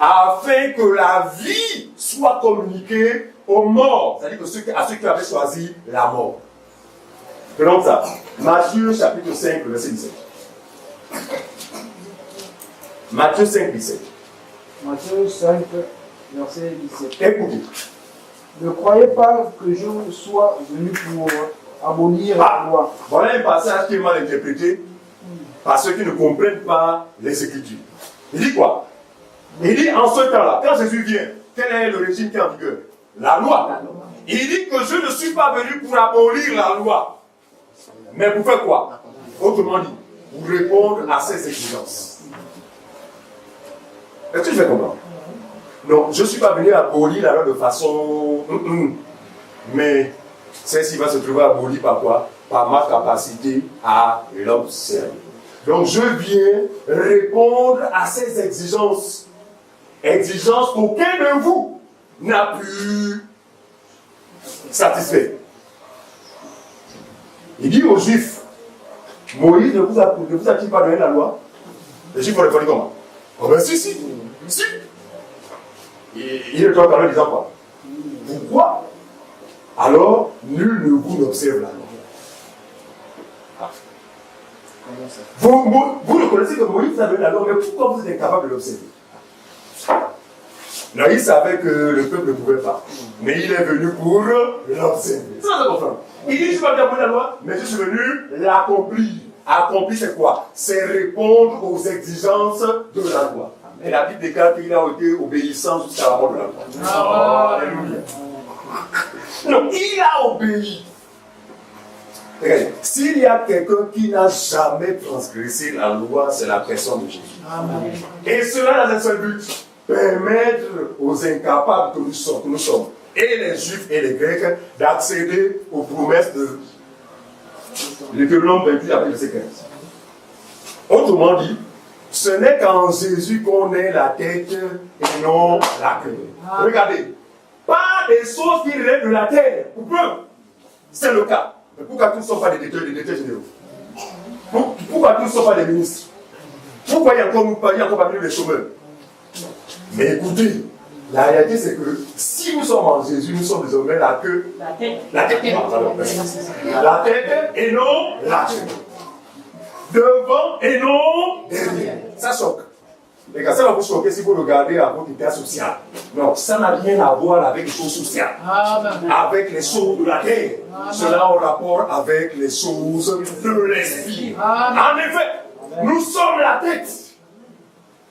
afin que la vie soit communiquée aux morts. C'est-à-dire à ceux qui avaient choisi la mort. Prenons ça. Matthieu chapitre 5, verset 17. Matthieu 5, 17. Matthieu 5, verset 17. Écoutez. Ne croyez pas que je sois venu pour abolir la loi. Voilà un passage qui est mal interprété par ceux qui ne comprennent pas les Écritures. Il dit quoi? Il dit en ce temps-là, quand Jésus vient, quel est le régime qui est en vigueur? La loi. Il dit que je ne suis pas venu pour abolir la loi. Mais pour faire quoi? Autrement dit, pour répondre à ces exigences. Est-ce que je vais comprendre? Non, je ne suis pas venu abolir la loi de façon... Mais celle-ci va se trouver abolie par quoi? Par ma capacité à l'observer. Donc je viens répondre à ces exigences. Exigences qu'aucun de vous n'a pu satisfaire. Il dit aux Juifs, Moïse ne vous a-t-il pas donné la loi? Les Juifs ont répondu comment? Oh ben si. Il est en disant quoi? Pourquoi? Alors, nul ne vous n'observe la loi. Vous reconnaissez que Moïse a donné la loi, mais pourquoi vous êtes incapable de l'observer? Non, il savait que le peuple ne pouvait pas. Mais il est venu pour l'observer. C'est ça, c'est comprendre. Il dit, je ne suis pas venu pour la loi, mais je suis venu l'accomplir. Accomplir, c'est quoi? C'est répondre aux exigences de la loi. Et la Bible déclare qu'il a été obéissant jusqu'à la mort de la loi. Alléluia. Non, il a obéi. Regardez, s'il y a quelqu'un qui n'a jamais transgressé la loi, c'est la personne de Jésus. Amen. Et cela dans un seul but, permettre aux incapables que nous sommes, et les Juifs et les Grecs, d'accéder aux promesses de Deutéronome 28 après verset 15. Autrement dit, ce n'est qu'en Jésus qu'on est la tête et non la queue. Regardez, pas des choses qui relèvent de la terre, pour peu, c'est le cas. Mais pourquoi tous ne sont pas des directeurs généraux? Pourquoi tous ne sont pas des ministres? Pourquoi il y a encore parmi nous les chômeurs? Mais écoutez, la réalité c'est que si nous sommes en Jésus, nous sommes désormais la queue. La tête. La tête et non la queue. Devant et non derrière. Ça choque. Les gars, ça va vous choquer si vous regardez à votre état social. Non, ça n'a rien à voir avec les choses sociales. Amen. Avec les choses de la terre. Amen. Cela a un rapport avec les choses de l'esprit. En effet, nous sommes la tête.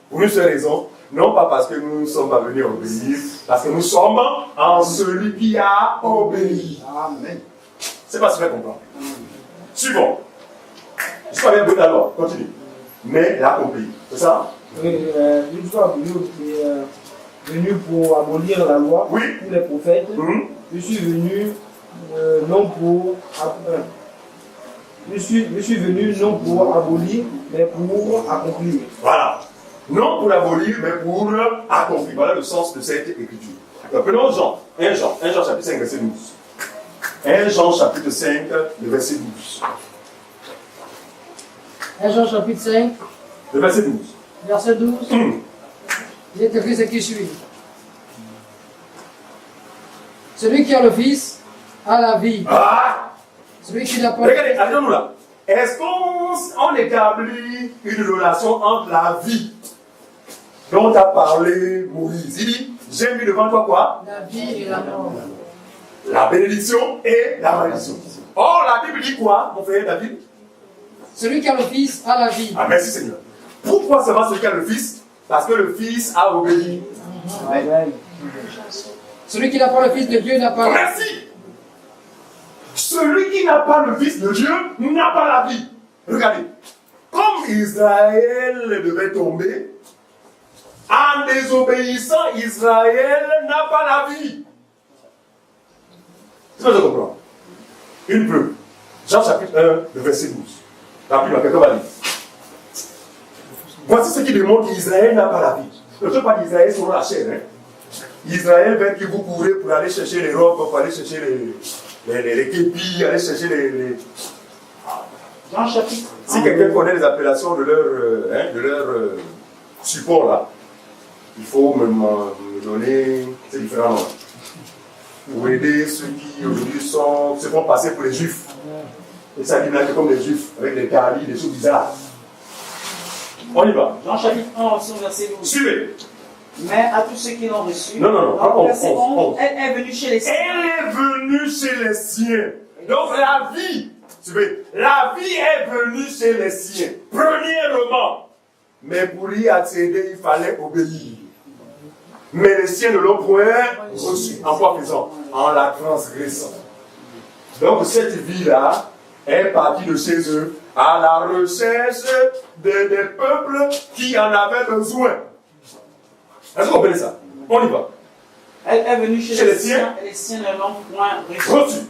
Pour une seule raison, non pas parce que nous ne sommes pas venus obéir, parce que nous sommes en celui qui a obéi. Amen. C'est pas ce que je comprends. Suivant. Je ne suis pas bien bon alors, continue. Mais l'accompli, c'est ça? Oui, une fois venu pour abolir la loi, oui, pour les prophètes, je suis venu non pour je suis venu non pour abolir, mais pour accomplir. Voilà. Non pour abolir, mais pour accomplir. Voilà le sens de cette écriture. Donc, prenons Jean. 1 Jean chapitre 5, verset 12. 1 Jean chapitre 5, le verset 12. 1 Jean chapitre 5, le verset 12. Verset 12. Il est écrit ce qui suit. Celui qui a le Fils a la vie. Ah! Celui qui n'a pas... Regardez, attendez-nous là. Est-ce qu'on établit une relation entre la vie dont a parlé Moïse? Il dit, j'ai mis devant toi quoi? La vie et la mort. La bénédiction et la malédiction. Or, la Bible dit quoi, mon frère David? Celui qui a le Fils a la vie. Ah, merci Seigneur. Pourquoi seulement celui qui a le Fils? Parce que le Fils a obéi. Amen. Celui qui n'a pas le Fils de Dieu n'a pas la vie. Merci. Celui qui n'a pas le Fils de Dieu n'a pas la vie. Regardez. Comme Israël devait tomber, en désobéissant, Israël n'a pas la vie. C'est ce que je comprends. Une preuve. Jean chapitre 1, le verset 12. Rapidement, quelqu'un va lire. Voici ce qui démontre qu'Israël n'a pas la vie. Je ne veux pas d'Israël selon la chair. Israël veut que vous courez pour aller chercher les robes, pour aller chercher les képis, aller chercher les... Jean chapitre. Si quelqu'un connaît les appellations de leur support là, il faut me donner ces différents noms. Pour aider ceux qui aujourd'hui se font passer pour les juifs. Et ça dit comme les juifs, avec des caries, des choses bizarres. On y va. Jean chapitre 11, verset 12. Suivez. Mais à tous ceux qui l'ont reçu, Non, verset 11, elle est venue chez les siens. Elle est venue chez les siens. Donc la vie, suivez, la vie est venue chez les siens. Premièrement. Mais pour y accéder, il fallait obéir. Mais les siens ne l'ont point reçu. En quoi faisant? En la transgressant. Donc cette vie-là est partie de chez eux à la recherche des peuples qui en avaient besoin. Est-ce que vous comprenez ça? On y va. Elle est venue chez les siens et les siens ne l'ont point reçu.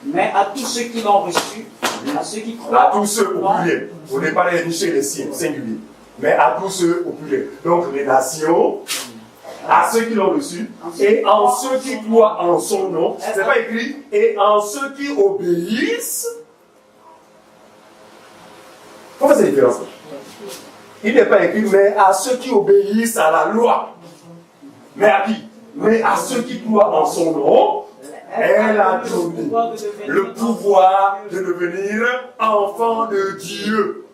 Mais à tous ceux qui l'ont reçu, à ceux qui croient. À tous ceux au pluriel. Vous n'êtes pas venus chez les siens, singulier. Mais à tous ceux au pluriel. Donc les nations, à ceux qui l'ont reçu, et en ceux qui croient en son nom. C'est pas écrit, et en ceux qui obéissent. Pourquoi c'est différent? Il n'est pas écrit, mais à ceux qui obéissent à la loi. Mais à qui? Mais à ceux qui croient en son nom, elle a donné le pouvoir de devenir enfant de Dieu.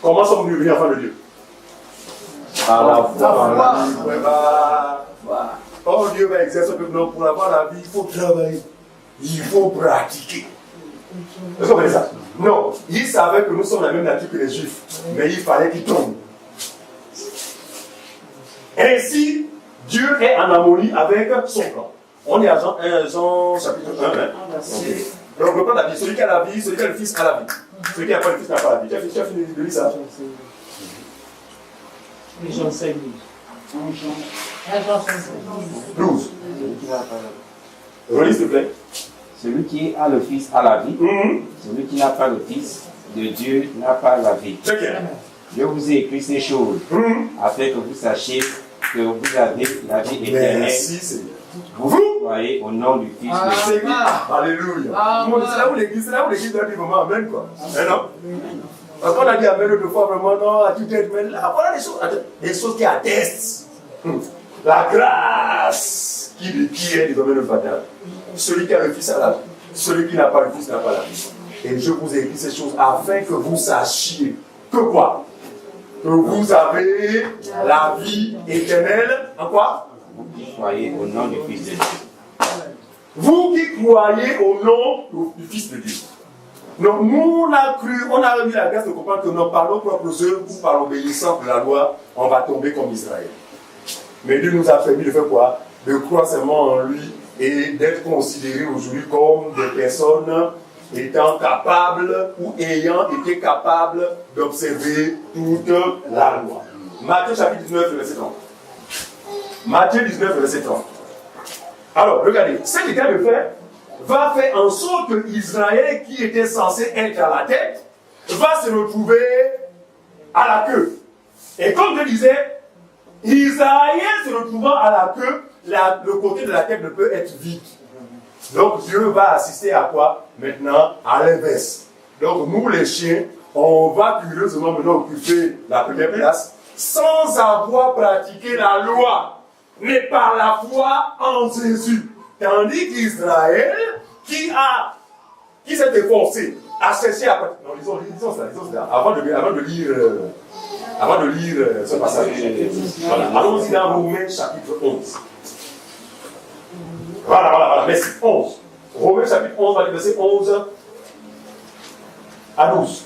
Comment sommes-nous devenus enfants de Dieu? À la foi. Oh, Dieu va exercer un peu. Non, pour avoir la vie, il faut travailler. Il faut pratiquer. Est-ce que vous comprenez ça? Non, il savait que nous sommes la même nature que les Juifs, mais il fallait qu'ils tombent. Ainsi, Dieu est en harmonie avec son plan. On est à Jean chapitre 1. Hein? Okay. Donc, reprends la vie. Celui qui a la vie, celui qui a le Fils a la vie. Celui qui n'a pas le Fils n'a pas la vie. Tu as fini de lire ça? Jean 5, 12. Relis, s'il te plaît. Celui qui a le Fils a la vie. Celui qui n'a pas le Fils de Dieu n'a pas la vie. Je vous ai écrit ces choses afin que vous sachiez que vous avez la vie éternelle. Merci, Seigneur. Vous croyez au nom du Fils de Dieu. Alléluia. C'est là où l'église doit dire vraiment Amen, quoi. Non? Parce qu'on a dit Amen deux fois, vraiment, non, à tout être, mais là, voilà des choses qui attestent. La grâce qui est désormais le fatal. Celui qui a le Fils a la vie. Celui qui n'a pas le Fils n'a pas la vie. Et je vous ai écrit ces choses afin que vous sachiez que quoi? Que vous avez la vie éternelle. En quoi? Vous qui croyez au nom du Fils de Dieu. Vous qui croyez au nom du Fils de Dieu. Donc nous, on a eu la grâce de comprendre que non, par nos propres œuvres ou par l'obéissance de la loi, on va tomber comme Israël. Mais Dieu nous a permis de faire quoi? De croire seulement en lui et d'être considérés aujourd'hui comme des personnes étant capables ou ayant été capables d'observer toute la loi. Matthieu chapitre 19, verset 30. Matthieu 19, verset 30. Alors, regardez, ce qu'il vient de faire va faire en sorte que Israël, qui était censé être à la tête, va se retrouver à la queue. Et comme je disais, Israël se retrouvant à la queue, le côté de la tête ne peut être vide. Donc Dieu va assister à quoi? Maintenant, à l'inverse. Donc nous les chiens, on va curieusement maintenant occuper la première place sans avoir pratiqué la loi, mais par la foi en Jésus. Tandis qu'Israël, qui s'est efforcé à chercher à pratiquer. Non, lisons ça. Avant de lire ce passage. Voilà. Allons-y dans Romains chapitre 11. Voilà. Merci. 11. Romains chapitre 11, verset 11 à 12.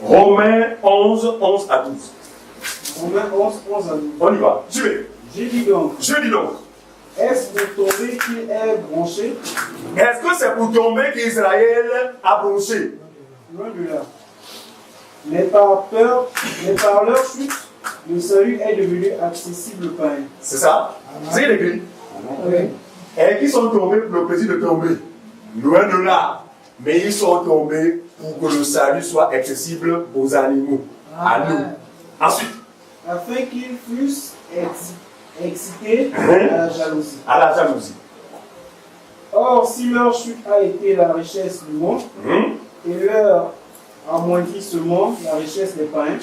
Romains 11, 11 à 12. Romains 11, 11 à 12. On y va. Suivez. Je dis donc. Est-ce pour tomber qu'il est bronché? Est-ce que c'est pour tomber qu'Israël a bronché? Loin de là. Mais par leur chute, le salut est devenu accessible par eux. C'est ça? C'est l'écrit. Oui. Et qui sont tombés pour le plaisir de tomber? Loin de là. Mais ils sont tombés pour que le salut soit accessible aux animaux, à nous. Ensuite. Afin qu'ils fussent excités à la jalousie. À la jalousie. Or, si leur chute a été la richesse du monde, et leur amoindrit seulement la richesse des païens,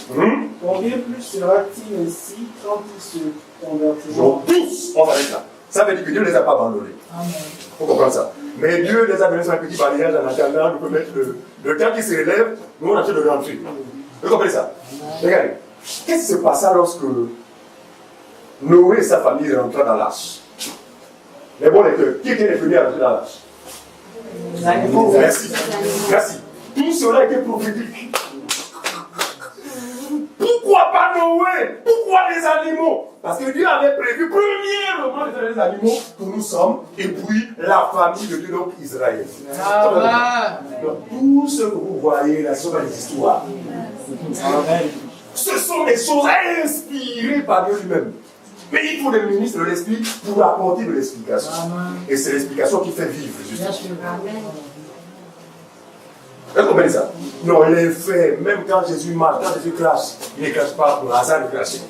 combien plus sera-t-il ainsi quand ils se convertiront? Donc tous, on va être là. Ça veut dire que Dieu ne les a pas abandonnés. Il faut comprendre ça. Mais Dieu les a donnés sur un petit balayage en attendant, nous peut mettre le temps qui se relève, nous on a en train de rentrer. Vous comprenez ça? Regardez, qu'est-ce qui se passa lorsque Noé et sa famille rentrent dans l'arche? Les bons lecteurs, qui était les premiers à rentrer dans l'arche? Merci. Merci. Tout cela était prophétique. Pourquoi pas Noé? Pourquoi les animaux? Parce que Dieu avait prévu premièrement de faire les animaux que nous sommes, et puis la famille de Dieu, donc Israël. Donc tout ce que vous voyez là, ce sont des histoires. Ce sont des choses inspirées par Dieu lui-même. Mais il faut des ministres de l'esprit pour apporter de l'explication. Et c'est l'explication qui fait vivre, justement. Est-ce que vous comprenez ça? Non, les faits, même quand Jésus marche, quand Jésus crache, il ne crache pas pour le hasard de cracher.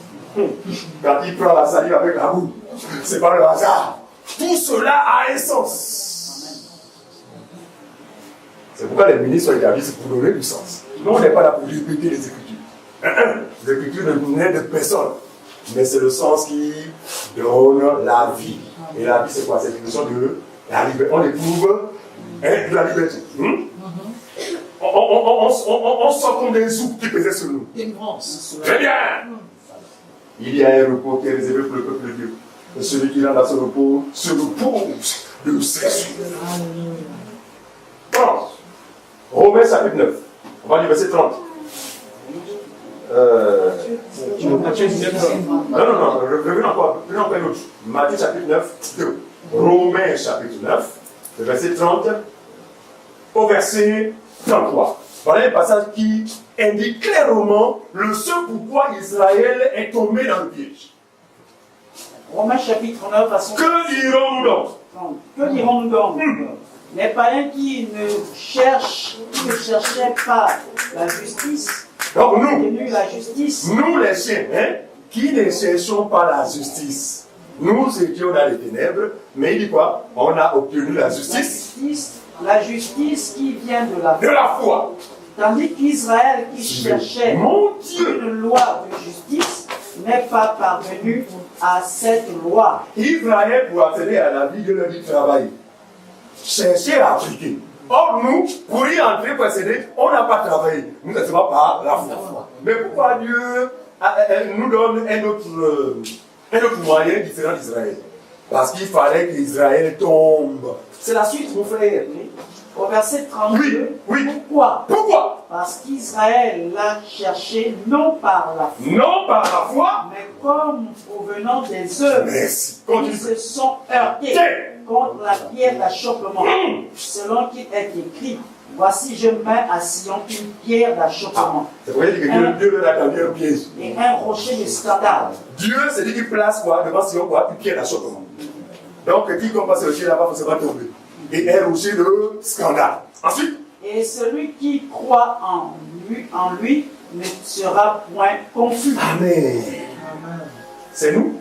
Quand il prend la salive avec la boue, c'est pas le hasard. Tout cela a un sens. C'est pourquoi les ministres sont établis, c'est pour donner du sens. Nous, on n'est pas là pour répéter les Écritures. Les Écritures ne de personne. Mais c'est le sens qui donne la vie. Et la vie, c'est quoi? C'est une question de la liberté. On éprouve de la liberté. On sort comme des zouk qui pesaient sur nous. Très bien. Il y a un repos qui est réservé pour le peuple de Dieu. Et celui qui rentre dans ce repos se repose de ses soucis. Bon. Romains chapitre 9. On va lire verset 30. Non, revenons encore une autre. Matthieu chapitre 9, 2. Romains chapitre 9, verset 30 au verset 33. Voilà un passage qui indique clairement le ce pourquoi Israël est tombé dans le piège. Romains chapitre 9, verset 30. Que dirons-nous donc? Que dirons-nous donc? Les païens qui ne cherchaient pas la justice. Donc nous les chiens, qui ne cherchons pas la justice. Nous étions dans les ténèbres, mais il dit quoi? On a obtenu la justice. La justice qui vient de la foi. Tandis qu'Israël qui cherchait une loi de justice n'est pas parvenu à cette loi. Israël, pour accéder à la vie, Dieu leur dit travailler. Chercher à appliquer. Or, nous, pour y entrer, pour accéder, on n'a pas travaillé. Nous ne sommes pas par la foi. Mais pourquoi Dieu nous donne un autre moyen différent d'Israël? Parce qu'il fallait qu'Israël tombe. C'est la suite, mon frère. Au verset 32, oui. Pourquoi? Parce qu'Israël l'a cherché non par la foi, mais comme provenant des œuvres. Merci. Ils se sont heurtés contre la pierre d'achoppement, selon qu'il est écrit. Voici, je mets à Sion une pierre d'achoppement. C'est pour dire que Dieu leur a tendu un piège. Et un rocher de scandale. Dieu, c'est dit qu'il place quoi, devant Sion quoi, une pierre d'achoppement. Donc, qui passe le rocher là-bas, ça va tomber. Et un rocher de scandale. Ensuite. Et celui qui croit en lui ne sera point confus. Amen. C'est nous.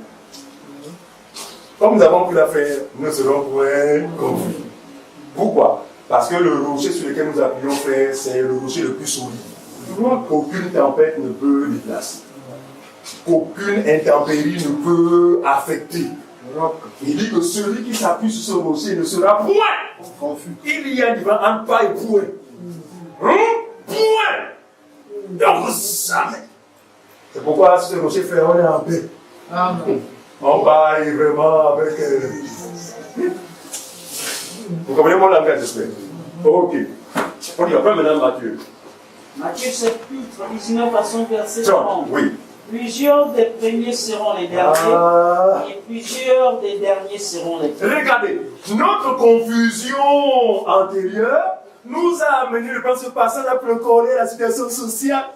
Comme nous avons pris l'affaire, nous serons point confus. Pourquoi? Parce que le rocher sur lequel nous appuyons, frère, c'est le rocher le plus solide. Qu'aucune tempête ne peut déplacer. Qu'aucune intempérie ne peut affecter. Il dit que celui qui s'appuie sur ce rocher ne sera point confus. Il y a du vent en pas et point. Point. Donc, jamais. C'est pourquoi sur ce rocher, frère, on est en paix. Amen. On baille vraiment avec. Vous comprenez mon langage, j'espère? Ok. On y va pas maintenant Matthieu. Matthieu chapitre 19, verset 30. Oui. Plusieurs des premiers seront les derniers, et plusieurs des derniers seront les premiers. Regardez, notre confusion antérieure nous a amené, je pense, ce passage à procoller la situation sociale.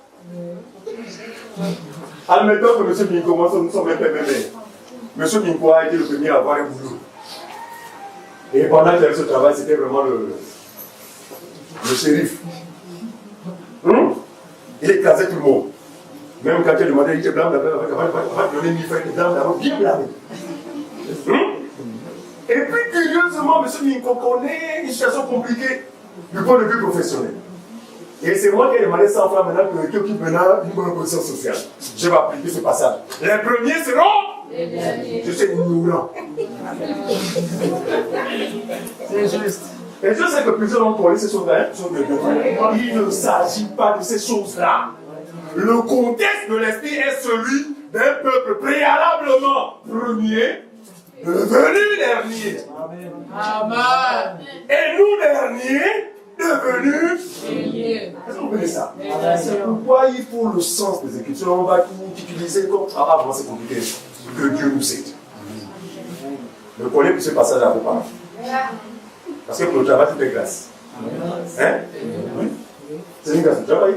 Admettons que M. Minko, nous sommes les PMM. M. Minko a été le premier à avoir un boulot. Et pendant qu'il avait ce travail, c'était vraiment le shérif. Il écrasait tout le monde. Même quand il demandait, il était blanc, il va donner 1000 francs, il était blanc, bien blâmé. Et puis, curieusement, M. Minko connaît une situation compliquée du point de vue professionnel. Et c'est moi qui ai demandé 100 francs maintenant qui occupe maintenant une bonne position sociale. Je vais appliquer ce passage. Les premiers seront les derniers. Je suis ignorant. C'est juste. Et je sais que plusieurs ont collé ces choses-là. Il ne s'agit pas de ces choses-là. Le contexte de l'esprit est celui d'un peuple préalablement premier, devenu dernier. Amen. Et nous derniers, devenus derniers. Est-ce que vous connaissez ça? C'est pourquoi il faut le sens des Écritures. On va tout utiliser comme ça. Avant, c'est compliqué. Que Dieu nous aide. Ne connais plus ce passage à vos parents. Parce que pour le travail, tout est grâce. Hein? Oui. C'est une grâce de travail.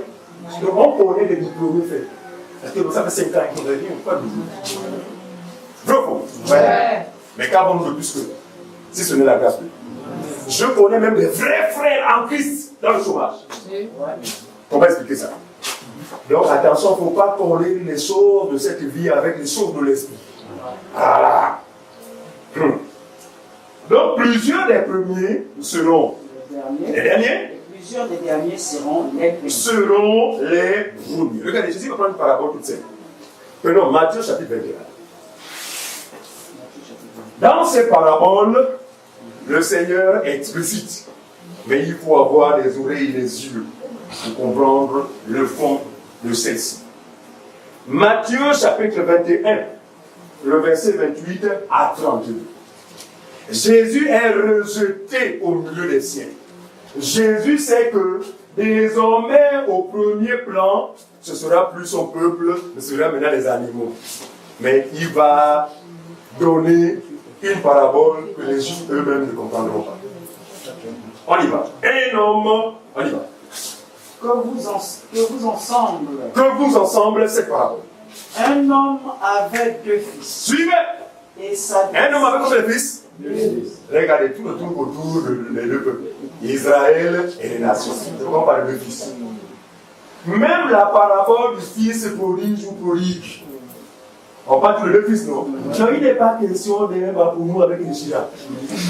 Donc on connaît des diplômés faits. Parce que ça fait 5 ans qu'ils ont dit, on ne peut pas nous. Vrai ou faux? Ouais. Mais qu'avons-nous de plus que si ce n'est la grâce de Dieu? Je connais même des vrais frères en Christ dans le chômage. On va expliquer ça. Donc attention, il ne faut pas coller les choses de cette vie avec les choses de l'esprit. Voilà. Donc plusieurs des premiers seront les derniers. Plusieurs des derniers seront les premiers. Seront les premiers. Regardez, Jésus va prendre une parabole toute seule. Prenons Matthieu chapitre 21. Dans ces paraboles, le Seigneur explicite. Mais il faut avoir des oreilles et des yeux pour comprendre le fond de celle-ci. Matthieu chapitre 21, le verset 28 à 32. Jésus est rejeté au milieu des siens. Jésus sait que désormais au premier plan, ce sera plus son peuple, ce sera maintenant les animaux. Mais il va donner une parabole que les Juifs eux-mêmes ne comprendront pas. On y va. Un homme, on y va. Que vous ensemble cette parabole. Un homme avait 2 fils. Suivez. Un homme avait combien de fils? 2 fils. Regardez tout le tour autour des 2 peuples. Israël et les nations. C'est pourquoi on parle de 2 fils. Même la parabole du fils prodige ou prodigue. On parle de 2 fils, non? Non, il n'est pas question d'un pour nous avec les Chira.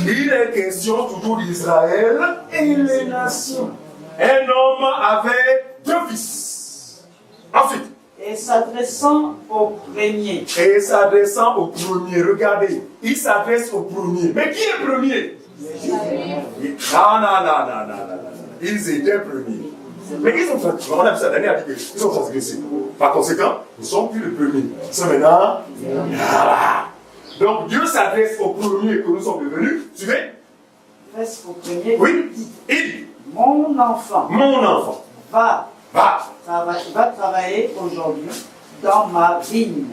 Il est question toujours d'Israël et les nations. Un homme avait 2 fils. Ensuite. Et s'adressant au premier. Et s'adressant au premier. Regardez, il s'adresse au premier. Mais qui est premier? Non. Ils étaient premiers. Mais ils ont fait, on a vu ça l'année dernière, ils ont transgressé. Par conséquent, ils ne sont plus les premiers. Ils sont maintenant. Voilà. Donc Dieu s'adresse au premier que nous sommes devenus. Suivez. S'adresse au premier. Oui. Il dit. Mon enfant. Va travailler aujourd'hui dans ma vigne.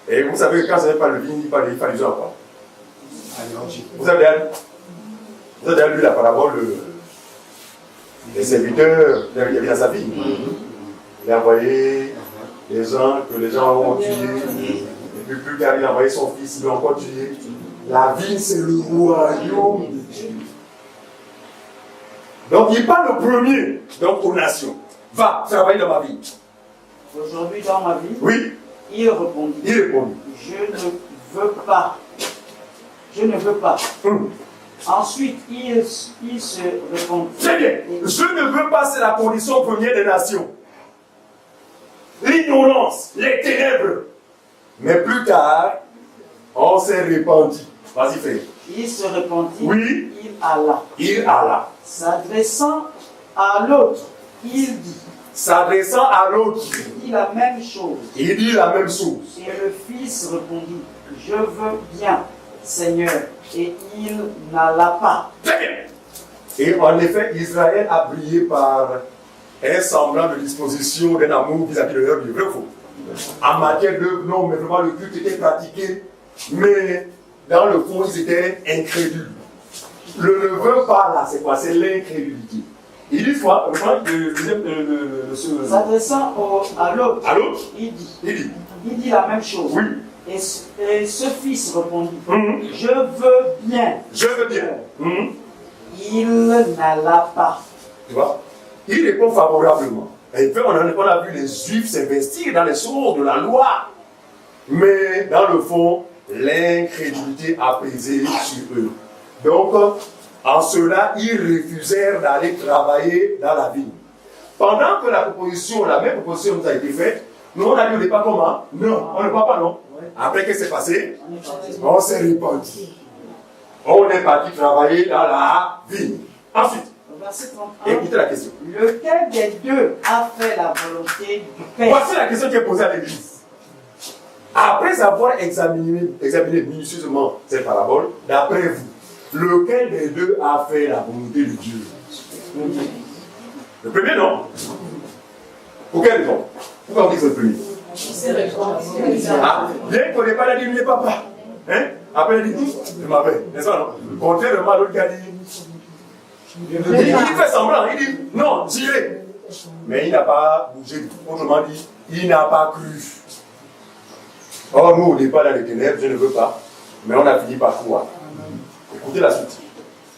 Et vous savez que quand ce n'est pas le vigne, il parle du genre quoi. Vous avez déjà lu la parabole des serviteurs, il y avait dans sa vigne. Il a envoyé les gens que les gens ont tués. Et puis plus tard, il a envoyé son fils, il l'a encore tué. La vigne, c'est le royaume de Dieu. Donc il parle le premier, donc aux nations. Va travailler dans ma vie. Aujourd'hui dans ma vie. Oui. Il répondit. Je ne veux pas. Ensuite, il se répondit. Très bien. Je ne veux pas, c'est la condition première des nations. L'ignorance, les ténèbres. Mais plus tard, on s'est répandu. Vas-y, frère. Il se répandit. Oui. Il alla. S'adressant à l'autre, il dit. S'adressant à l'autre, il dit la même chose. Et le fils répondit, je veux bien, Seigneur. Et il n'alla pas. Très bien. Et en effet, Israël a brillé par un semblant de disposition, d'un amour vis-à-vis de leur Dieu. Vrai ou faux? En matière de non, mais vraiment le culte était pratiqué, mais dans le fond, ils étaient incrédules. Le ne veut pas là, c'est quoi? C'est l'incrédulité. Il dit quoi? S'adressant à l'autre, il dit la même chose. Oui. Et ce fils répondit, je veux bien. Il n'alla pas. Tu vois? Il répond favorablement. Et puis on a vu les Juifs s'investir dans les choses de la loi. Mais dans le fond, l'incrédulité a pesé sur eux. Donc, en cela, ils refusèrent d'aller travailler dans la vigne. pendant que la même proposition nous a été faite, nous on a dit au départ comment? Non, on ne parle pas, non. Après, qu'est-ce qui s'est passé? On s'est répandu. On est parti travailler dans la vigne. Ensuite, verset 31. Écoutez la question. Lequel des deux a fait la volonté du Père? Voici la question qui est posée à l'Église. Après avoir examiné minutieusement cette parabole, d'après vous, lequel des deux a fait la volonté de Dieu? Le premier, non? Pour quelle raison? Pourquoi on dit que c'est le premier? Bien qu'on n'ait pas dit, il n'est papa. Hein? Après, il dit, je m'appelle. N'est-ce pas, non? Contrairement à l'autre qui a dit, il fait semblant, il dit, non, tirez. Mais il n'a pas bougé. Autrement dit, il n'a pas cru. Or, nous, au départ, dans les ténèbres, je ne veux pas. Mais on a fini par croire. Écoutez la suite.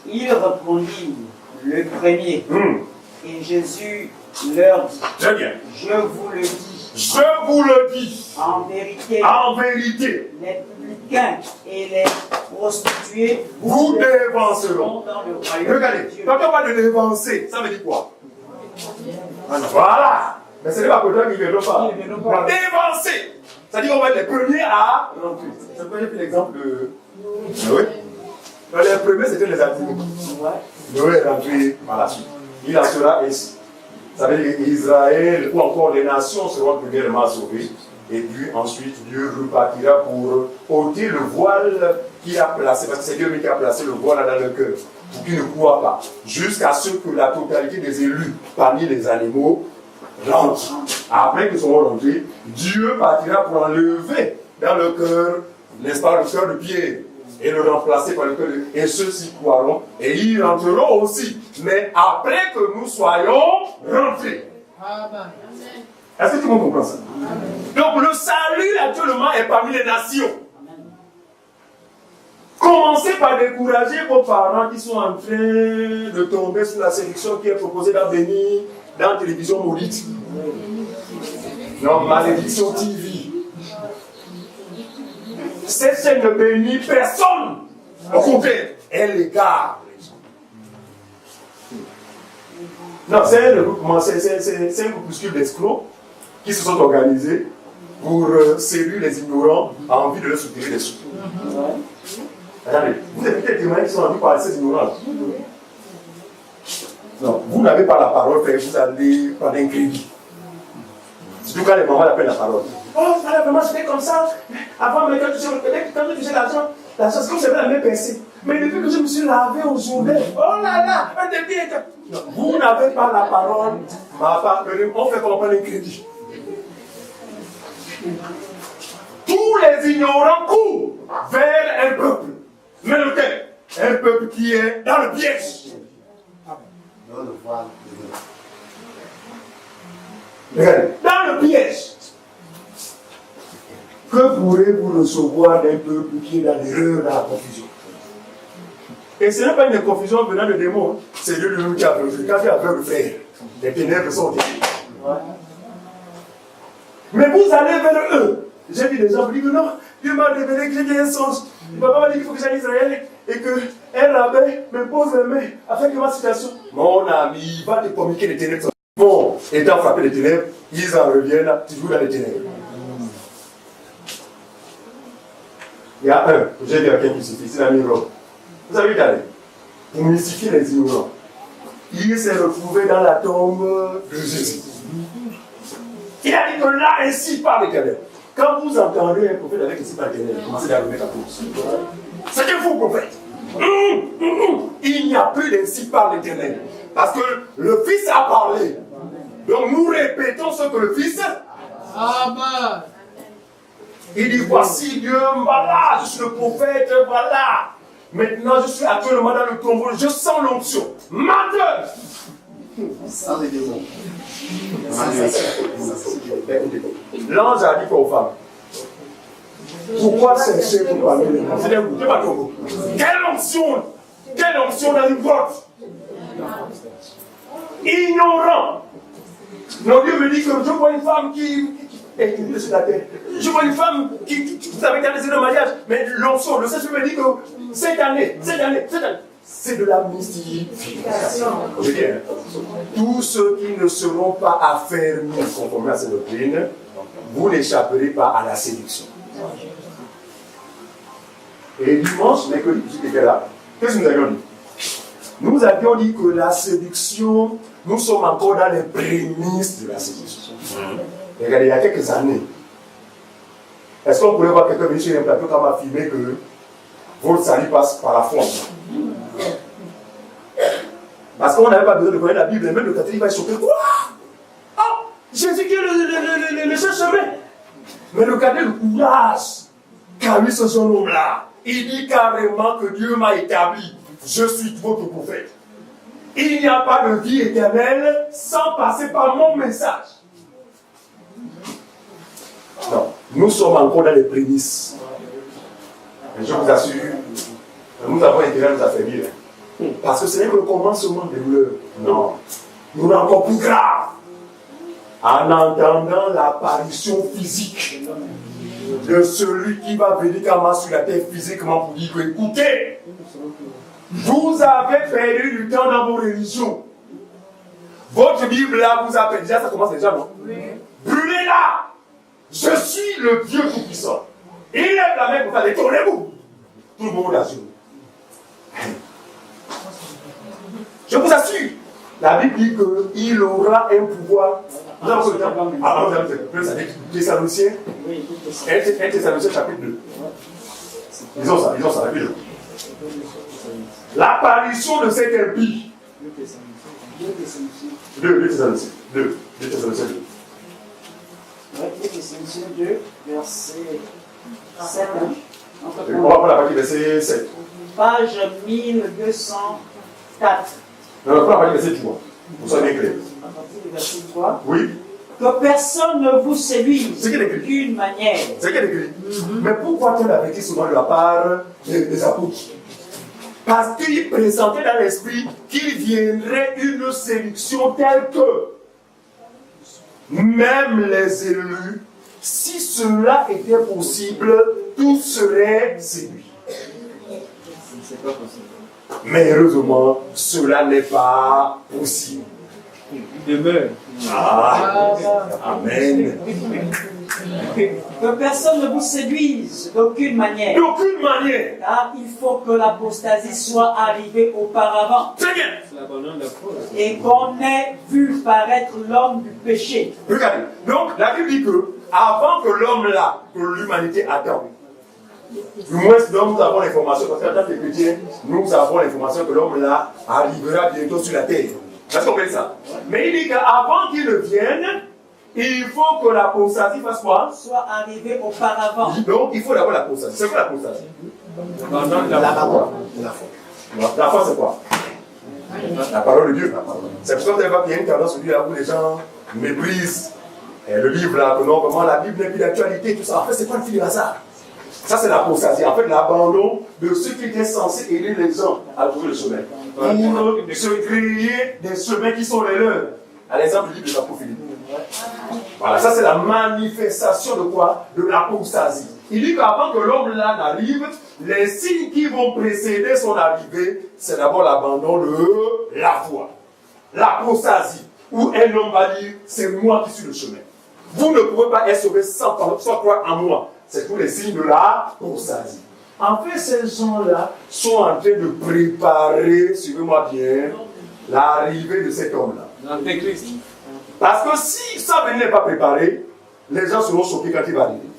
Il répondit le premier. Et Jésus leur dit. Très bien. Je vous le dis. Je vous le dis. En vérité. En vérité. Les publicains et les prostituées vous dévanceront dans le royaume. Regardez, quand on parle de dévancer, ça veut dire quoi? Voilà. Mais ce n'est pas pour toi qui ne viendront pas. Dévancer. C'est-à-dire qu'on va être les premiers à rentrer. Je peux donner l'exemple de Noé. Les premiers, c'était les animaux. Noé est rentré par la suite. Il en sera ainsi. Ça veut dire qu'Israël ou encore les nations seront premièrement sauvées. Et puis ensuite, Dieu repartira pour ôter le voile qu'il a placé. Parce que c'est Dieu qui a placé le voile dans le cœur. Pour qu'ils ne croient pas. Jusqu'à ce que la totalité des élus parmi les animaux rentrent. Après qu'ils seront rentrés, Dieu partira pour enlever dans le cœur, n'est-ce pas, le cœur de Pierre. Et le remplacer par le cœur de... Et ceux-ci croiront. Et ils rentreront aussi. Mais après que nous soyons rentrés. Amen. Est-ce que tout le monde comprend ça? Donc le salut actuellement est parmi les nations. Commencez par décourager vos parents qui sont en train de tomber sous la séduction qui est proposée dans Béni, dans la télévision maudite. Non, Malédiction TV. Cette chaîne ne bénit personne. Au contraire, elle égare les gens. Non, c'est un groupuscule d'escrocs qui se sont organisés pour séduire les ignorants à envie de leur soutirer des sous. Attendez, vous avez des témoins qui sont envie par ces ignorants. Non, vous n'avez pas la parole, vous allez prendre un crédit. Surtout quand les mamans appellent la parole. Oh, vraiment, c'était comme ça. Avant, mais quand tu sais l'argent, c'est comme si j'avais la même pensée. Mais depuis que je me suis lavé aujourd'hui, oh là là, un des pieds. Vous n'avez pas la parole. On fait comprendre un crédit. Tous les ignorants courent vers un peuple. Mais lequel? Un peuple qui est dans le piège. Dans le piège. Que pourrez-vous recevoir d'un peuple qui est dans l'erreur, dans la confusion? Et ce n'est pas une confusion venant de démons, c'est Dieu lui-même qui a aveugle. Quand il a aveugle, frère, les ténèbres sont détruites. Mais vous allez vers eux. J'ai vu des gens qui disent que non, Dieu m'a révélé que j'ai dit un songe. Le papa m'a dit qu'il faut que j'aille en Israël et qu'un rabbin me pose les mains afin que ma situation. Mon ami, il va te communiquer les ténèbres. Bon, étant frappé les ténèbres, ils en reviennent toujours dans les ténèbres. Il y a un, j'ai dit à quelqu'un qui suffit, c'est la Miro. Vous avez regardé, pour mystifier les ignorants, il s'est retrouvé dans la tombe de Jésus. Il a dit que là, ainsi par l'Éternel. Quand vous entendez un prophète avec ainsi par l'Éternel, commencez à remettre à cause. C'est un faux prophète. Il n'y a plus d'ainsi par l'Éternel. Parce que le Fils a parlé. Donc nous répétons ce que le Fils a. Amen. Il dit, voici Dieu, voilà, je suis le prophète, voilà. Maintenant, je suis actuellement dans le tombeau, je sens l'onction. Menteur! Sans les démons. L'ange a dit aux femmes, pourquoi chercher pour parler les gens? C'est un tombeau. Quelle onction dans une grotte? Ignorant. Non, Dieu me dit que je vois une femme qui est sur la terre. Je vois une femme qui avait été dans le mariage, mais l'onction, le Seigneur me dit que cette année, c'est de la mystification. Je dis, hein, tous ceux qui ne seront pas affermis conformément à cette doctrine, vous n'échapperez pas à la séduction. Et dimanche, mercredi, tu étais là. Qu'est-ce que nous avions dit? Nous avions dit que la séduction, nous sommes encore dans les prémices de la séduction. Regardez, il y a quelques années, est-ce qu'on pourrait voir quelqu'un venir sur un plateau comme affirmer que votre salut passe par la foi? Parce qu'on n'avait pas besoin de connaître la Bible, et même le catholique va être choqué. Quoi? Oh, Jésus qui est le seul chemin. Mais regardez le courage qu'a eu ce jeune homme-là. Il dit carrément que Dieu m'a établi. Je suis votre prophète. Il n'y a pas de vie éternelle sans passer par mon message. Non, nous sommes encore dans les prémices. Et je vous assure, nous avons intérêt à nous affaiblir. Parce que ce n'est que le commencement de l'heure. Non. Nous sommes encore plus grave. En entendant l'apparition physique de celui qui va venir comme sur la terre physiquement pour dire que, écoutez, vous avez perdu du temps dans vos religions. Votre Bible là vous appelle. Déjà, ça commence déjà, non? Oui. Brûlez-la! Je suis le Dieu Tout-Puissant. Il lève la main pour faire détournez-vous. Tout le monde assure. Je vous assure, la Bible dit qu'il aura un pouvoir. Vous avez le temps? Ah, vous avez le temps. Thessaloniciens. Un Thessaloniciens chapitre 2. Disons ça, la Bible. L'apparition de cet impie. 2 Thessaloniciens 2. 2 Thessaloniciens 2. Ouais, Thessaloniciens 2, verset 7. On va prendre la partie verset 7. Page 1204. Non, on va prendre la partie verset 3. Vous soyez bien clair. À partir du verset 3. Oui. Que personne ne vous séduise d'une manière. C'est qu'il écrit. Mais pourquoi tu l'as vécu souvent de la part des apôtres? Parce qu'il présentait dans l'esprit qu'il viendrait une séduction telle que même les élus, si cela était possible, tous seraient séduits. C'est pas possible. Mais heureusement, cela n'est pas possible. Il demeure. Ah, amen. Que personne ne vous séduise d'aucune manière. D'aucune manière. Car il faut que l'apostasie soit arrivée auparavant. Très bien. Et qu'on ait vu paraître l'homme du péché. Regardez. Donc, la Bible dit que, avant que l'homme là, que l'humanité attend, du moins, nous avons l'information, parce qu'en tant que chrétiens, nous avons l'information que l'homme là arrivera bientôt sur la terre. Est-ce qu'on fait ça? Mais il dit qu'avant qu'il ne vienne, il faut que l'apostasie fasse quoi? Soit arrivé auparavant. Donc, il faut d'abord l'apostasie. C'est quoi l'apostasie? La foi. La foi, c'est quoi? La parole de Dieu. C'est pour ça que vous n'avez pas bien une tendance aujourd'hui où les gens méprisent le livre là, que non, comment la Bible n'est plus d'actualité, tout ça. En fait, c'est pas le fil du hasard. Ça, c'est l'apostasie. En fait, l'abandon de ceux qui étaient censés aider les gens à trouver le chemin. Pour se créer des chemins qui sont les leurs. À l'exemple du livre de Jean-Philippe. Voilà, ça c'est la manifestation de quoi? De l'apostasie. Il dit qu'avant que l'homme là n'arrive, les signes qui vont précéder son arrivée, c'est d'abord l'abandon de la foi. L'apostasie, où un homme va dire, c'est moi qui suis le chemin. Vous ne pouvez pas être sauvé sans croire en moi. C'est tous les signes de l'apostasie. En fait, ces gens-là sont en train de préparer, suivez-moi bien, l'arrivée de cet homme-là. L'Antéchrist. Parce que si ça n'est pas préparé, les gens seront choqués quand il va arriver.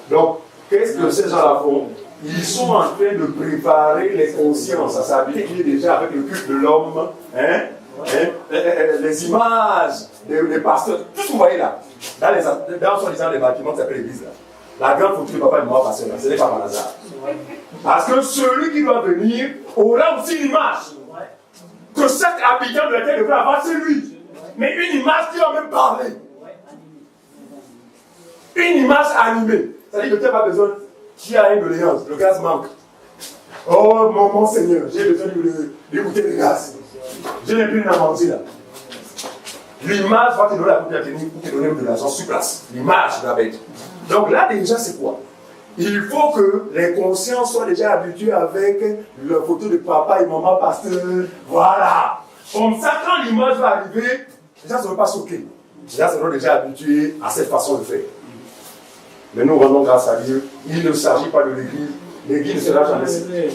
Donc, qu'est-ce que ces gens-là font? Ils sont en train de préparer les consciences à s'habiller déjà avec le culte de l'homme, les images des pasteurs, tout ce que vous voyez là, dans soi-disant les bâtiments qui s'appellent l'église là. La grande photo du papa et de moi pasteur là, ce n'est pas par hasard. Parce que celui qui doit venir aura aussi une image. Que chaque habitant de la terre devrait avoir, c'est lui. Mais une image qui va même parler. Une image animée. C'est-à-dire que tu n'as pas besoin, qui a une doléance, le gaz manque. Oh mon Seigneur, j'ai besoin d'une bouteille de gaz. Je n'ai plus rien à manger là. L'image va te donner la bouteille à tenir pour te donner de l'argent sur place. L'image de la bête. Donc là déjà c'est quoi? il faut que les consciences soient déjà habituées avec la photo de papa et maman pasteur. Voilà. Comme ça, quand l'image va arriver, les gens ne seront pas choqués. Les gens seront déjà habitués à cette façon de faire. Mais nous rendons grâce à Dieu. Il ne s'agit pas de l'église. L'église ne sera jamais séparée.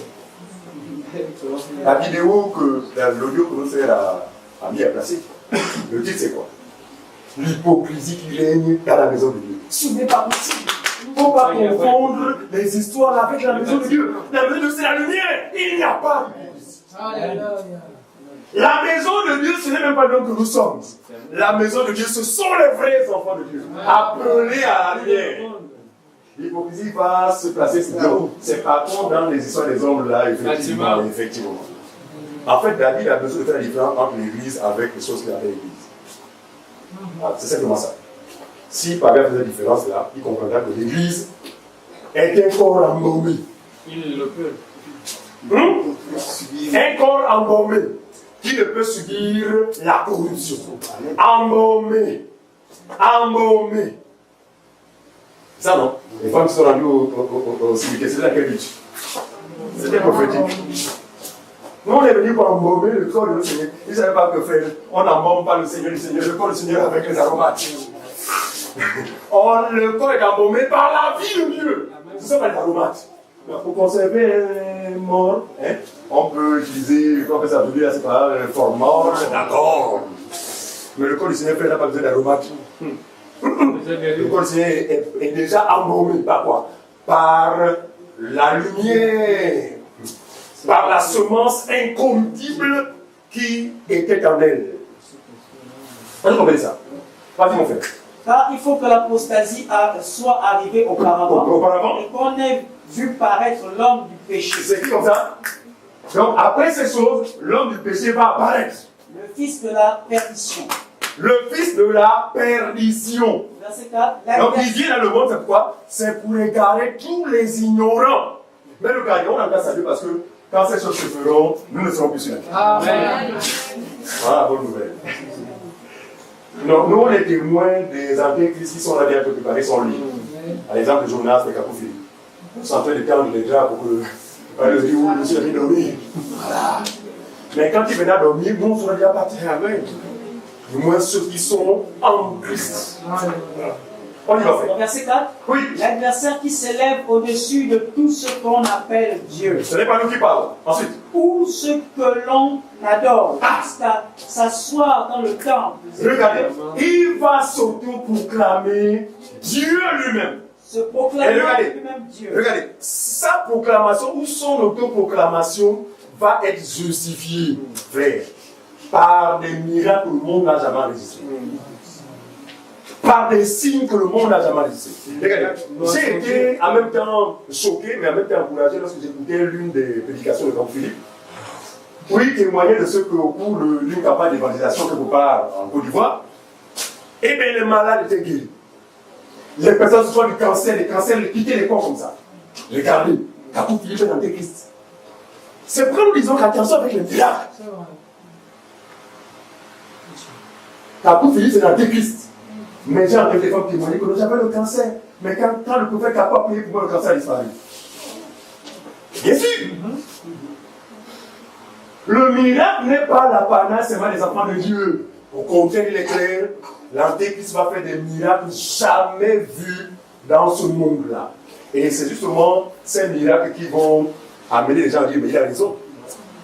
La vidéo l'audio que notre frère a mis à placer, le titre c'est quoi? L'hypocrisie qui règne dans la maison de Dieu. Ce n'est pas possible. Il ne faut pas confondre les histoires avec la maison de Dieu. La maison de Dieu, c'est la lumière. Il n'y a pas d'église. La maison de Dieu, ce n'est même pas nous que nous sommes. La maison de Dieu, ce sont les vrais enfants de Dieu, appelés à la lumière. L'hypocrisie va se placer. C'est par contre dans les histoires des hommes là, effectivement. En fait, David a besoin de faire la différence entre l'église avec les choses qu'il a fait l'église. C'est simplement ça. Si Pavel faisait la différence là, il comprendra que l'église est un corps embaumé. Il le peut. Un corps embaumé qui ne peut subir la corruption. Embaumé. Embaumé. Ça non. Les femmes qui sont rendues au cimetière, c'est là qu'elles vivent. C'était prophétique. Nous, on est venus pour embaumer le corps de notre Seigneur. Ils ne savaient pas que faire. On n'embaume pas le Seigneur, le corps du Seigneur avec les aromates. Le corps est embaumé par la vie de Dieu. Ce ne sont pas les aromates. Pour conserver un mort, on peut utiliser, on peut s'appeler, c'est pas un formol, d'accord. Mais le corps du Seigneur n'a pas besoin d'aromates. Le corps du Seigneur est déjà embaumé par quoi? Par la lumière. Par la semence incorruptible qui était en elle. Vous comprenez ça? Vas-y mon frère. Car il faut que l'apostasie soit arrivée auparavant et qu'on ait vu paraître l'homme du péché. C'est écrit comme ça. Donc après ces choses, l'homme du péché va apparaître. Le fils de la perdition. Le fils de la perdition. Verset 4. Donc il vient dans le monde, c'est pourquoi? C'est pour égarer tous les ignorants. Mais le gardien, on a grâce à Dieu parce que quand ces choses se feront, nous ne serons plus sur la terre. Amen. Voilà la bonne nouvelle. Donc, nous, on est témoins des antéchrists qui sont là bien préparés son lit. À l'exemple de Jonas et Capophile. Ils sont en train de tendre les draps pour que le riz où monsieur vient dormir. Voilà. Mais quand il venait à dormir, nous, on ne serait déjà pas très amen. Du moins ceux qui sont en Christ. On y va faire. Verset 4. Oui. L'adversaire qui s'élève au-dessus de tout ce qu'on appelle Dieu. Ce n'est pas nous qui parlons. Ensuite. Ou ce que l'on adore. Jusqu'à s'asseoir dans le temple. Regardez. Il va s'auto-proclamer Dieu lui-même. Se proclamer lui-même Dieu. Regardez. Sa proclamation ou son autoproclamation va être justifiée, frère, par des miracles que le monde n'a jamais enregistrés. Par des signes que le monde n'a jamais enregistrés. Regardez, j'ai été en même temps choqué, mais en même temps encouragé lorsque j'écoutais l'une des prédications de Capophile. Oui, il témoignait de ce qu'au cours d'une campagne d'évangélisation quelque part en Côte d'Ivoire, eh bien les malades étaient guéris. Les personnes souffrant du cancer, les cancers, quittaient les corps comme ça. Regardez, Capophile est l'antéchrist. C'est pourquoi nous disons qu'attention avec les miracles. Capophile, c'est l'antéchrist. Mais j'ai entendu des femmes témoigner que j'avais le cancer. Mais quand le prophète n'a pas prié pour moi, le cancer a disparu. Bien sûr. Le miracle n'est pas l'apanage seulement des enfants de Dieu. Au contraire, il est clair, l'antéchrist va faire des miracles jamais vus dans ce monde-là. Et c'est justement ces miracles qui vont amener les gens à dire, mais il a raison.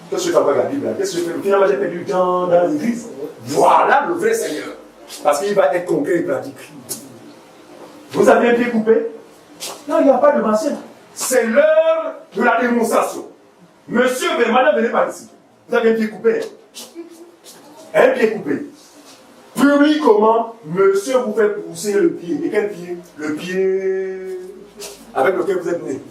Qu'est-ce que je fais avec la Bible? Qu'est-ce que je fais? Finalement, j'ai perdu du temps dans l'église. Voilà le vrai Seigneur. Parce qu'il va être concret et pratique. Vous avez un pied coupé? Non, il n'y a pas de machin. C'est l'heure de la démonstration. Monsieur, madame, venez par ici. Vous avez un pied coupé? Un pied coupé. Puis comment? Monsieur vous fait pousser le pied. Et quel pied? Le pied avec lequel vous êtes né.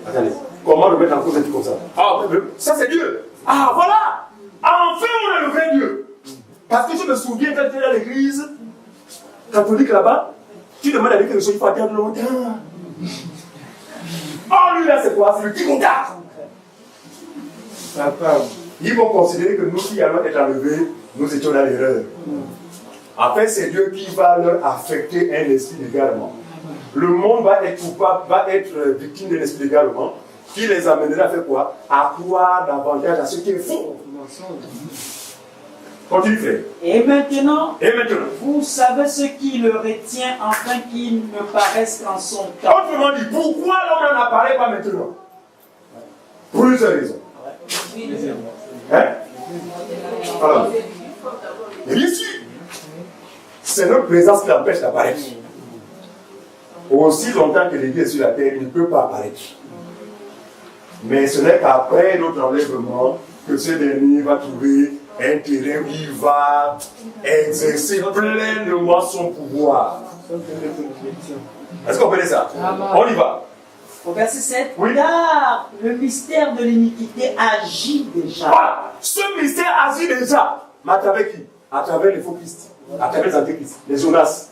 Attendez. Comment le mettre en cause comme ça? Ah, ça c'est Dieu. Ah, voilà! Enfin, on a le vrai Dieu. Parce que je me souviens quand tu étais à l'église catholique là-bas, tu demandes à quelque chose, il faut attendre longtemps. Oh, lui là, c'est quoi? C'est le petit contact. Ils vont considérer que nous qui allons être enlevés, nous étions dans l'erreur. En fait, c'est Dieu qui va leur affecter un esprit d'égarement. Le monde va être coupable, va être victime d'un esprit d'égarement qui les amènera à faire quoi? À croire davantage à ce qui est faux. Continue, frère. Et maintenant, Et maintenant, vous savez ce qui le retient afin qu'il ne paraisse qu'en son temps. autrement dit, pourquoi l'homme n'en apparaît pas maintenant? Pour une seule raison. Hein? Alors, et bien sûr, c'est notre présence qui l'empêche d'apparaître. Aussi longtemps que l'Église est sur la terre, il ne peut pas apparaître. Mais ce n'est qu'après notre enlèvement que ce dernier va trouver un terrain où il va exercer pleinement son pouvoir. Est-ce qu'on connaît ça? On y va. Au verset 7, Oui. car le mystère de l'iniquité agit déjà. Voilà. Ce mystère agit déjà. Mais à travers qui? À travers les faux Christ, à travers les antéchrists, les Jonas.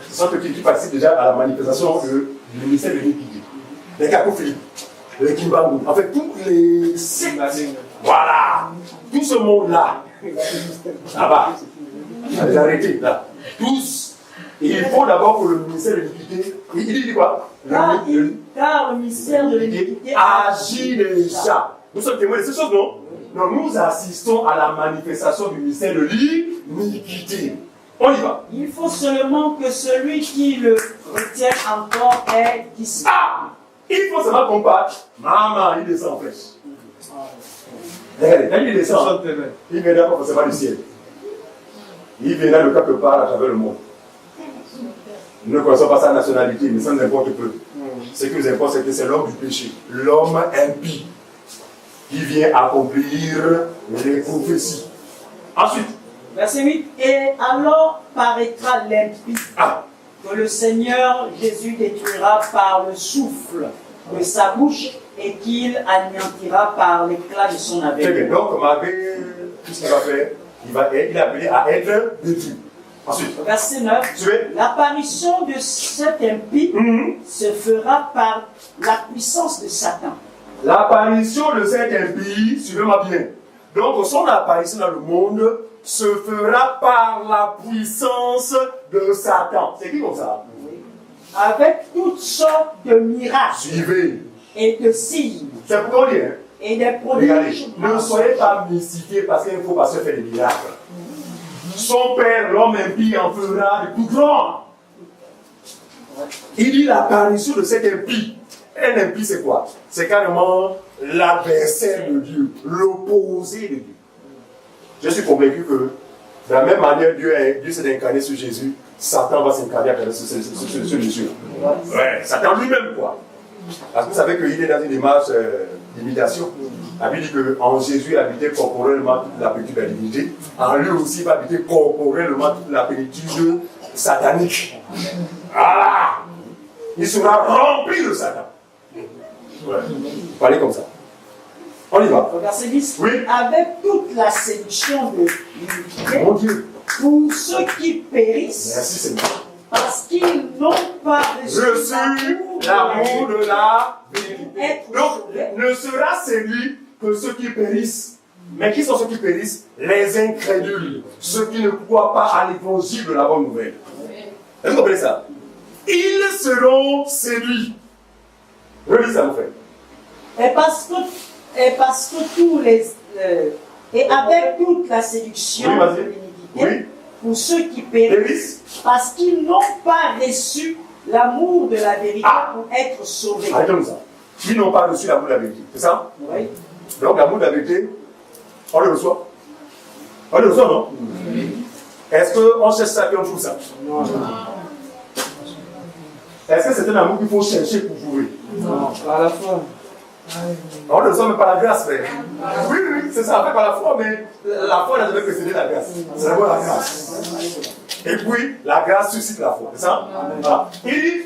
Ce sont eux qui participent déjà à la manifestation du mystère de l'iniquité. Les Cacophiliques, les Kimbangu, en fait, tous les sectes. Voilà. Tout ce monde-là. Là-bas. Les arrêtés, là. Tous. Et il faut d'abord que le ministère de l'iniquité. Il dit quoi? Car le mystère de l'iniquité agit déjà. Nous sommes témoins de ces choses, non? Non, nous assistons à la manifestation du mystère de l'iniquité. On y va. Il faut seulement que celui qui le retient encore ait disparu. Ah! Il faut seulement qu'on parte. Maman, il descend en flèche. Regardez, quand il descend, il viendra pas forcément du ciel. Il viendra de quelque part à travers le monde. Nous ne connaissons pas sa nationalité, mais ça nous importe peu. Ce qui nous importe, c'est que c'est l'homme du péché, l'homme impie, qui vient accomplir les prophéties. Ensuite, Verset 8, et alors paraîtra l'impie que le Seigneur Jésus détruira par le souffle de sa bouche et qu'il anéantira par l'éclat de son très bien. aveugle. Donc, malgré tout ce qu'il va faire, il est appelé à être détruit. Ensuite, Verset 9, l'apparition de cet impie se fera par la puissance de Satan. l'apparition de cet impie, suivez-moi bien. Donc, son apparition dans le monde se fera par la puissance de Satan. C'est qui comme ça? Avec toutes sortes de miracles Suivez. et de signes C'est pourquoi on dit, hein? et des Regardez, prodiges. ne soyez pas mystifiés parce qu'il faut passer faire des miracles. Son père, l'homme impie, en fera de plus grand. Il dit l'apparition de cet impie. Un impie, c'est quoi? C'est carrément l'adversaire de Dieu, l'opposé de Dieu. Je suis convaincu que, de la même manière Dieu s'est incarné sur Jésus, Satan va s'incarner sur Jésus. Ouais, Satan lui-même, quoi. Parce que vous savez qu'il est dans une démarche d'imitation. La Bible dit qu'en Jésus habitait corporellement toute la plénitude de la divinité. En lui aussi va habiter corporellement toute la plénitude satanique. Voilà! Il sera rempli de Satan. Ouais. Parlez comme ça. On y va. Verset 10. Oui. Avec toute la séduction de l'iniquité, Mon Dieu. pour ceux qui périssent, Merci Seigneur. parce qu'ils n'ont pas reçu L'amour de la vérité. Être Donc, sauvé. ne sera séduit que ceux qui périssent. Mais qui sont ceux qui périssent? Les incrédules. Ceux qui ne croient pas à l'évangile de la bonne nouvelle. Est-ce que vous comprenez ça? Ils seront séduits. Relis ça, mon frère. Et parce que tous les et avec toute la séduction Oui, vas-y. de l'iniquité, Oui. pour ceux qui périssent, Périssent. parce qu'ils n'ont pas reçu l'amour de la vérité Ah. pour être sauvés. Arrêtons ça. Ils n'ont pas reçu l'amour de la vérité. C'est ça? Oui. Donc, l'amour de la vérité, on le reçoit. On le reçoit, non? Est-ce qu'on cherche ça et on trouve ça? Non. Est-ce que c'est un amour qu'il faut chercher pour trouver? Non, à la fois. On le reçoit, mais par la grâce, frère. Oui, oui, c'est ça, fait par la foi, mais la foi n'a jamais précédé la grâce. C'est d'abord la grâce. Et puis, la grâce suscite la foi, c'est ça? Voilà. Il dit,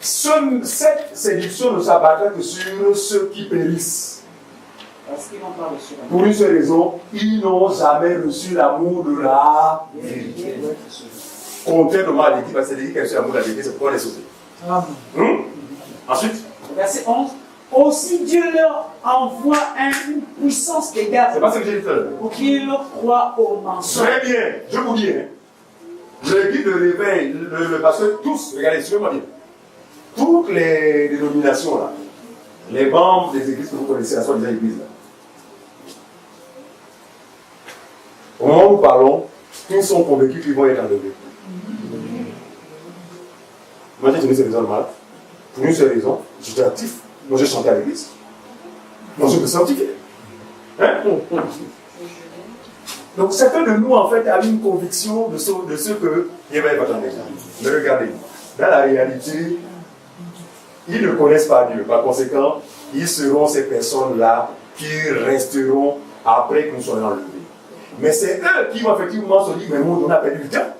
cette séduction ne s'abattra que sur ceux qui périssent. Parce qu'ils n'ont pas reçu l'amour. Pour une seule raison, ils n'ont jamais reçu l'amour de la vérité. Vérité doit être sauvée. Contrairement à l'équipe, parce que c'est l'équipe qui a reçu l'amour de la vérité, c'est pourquoi on est sauvé. Ensuite, Verset 11. Aussi Dieu leur envoie une puissance d'égard c'est pas ce que j'ai dit tout à l'heure. pour qu'ils croient au mensonge. Très bien, je vous dis, hein, L'église de réveil, parce que tous, regardez, suivez-moi bien, toutes les dénominations là, les membres des églises que vous connaissez, la soi-disant église là, au moment où nous parlons, tous sont convaincus qu'ils vont être enlevés. Moi j'ai tenu ces raisons normales. Pour une seule raison, j'étais actif. Moi j'ai chanté à l'église. Moi je me sanctifie. Hein? Donc chacun de nous en fait a une conviction de ce que il va être enlevé. Mais regardez, dans la réalité, ils ne connaissent pas Dieu. Par conséquent, ils seront ces personnes-là qui resteront après que nous soyons enlevés. Mais c'est eux qui vont effectivement se dire, mais on a perdu du temps.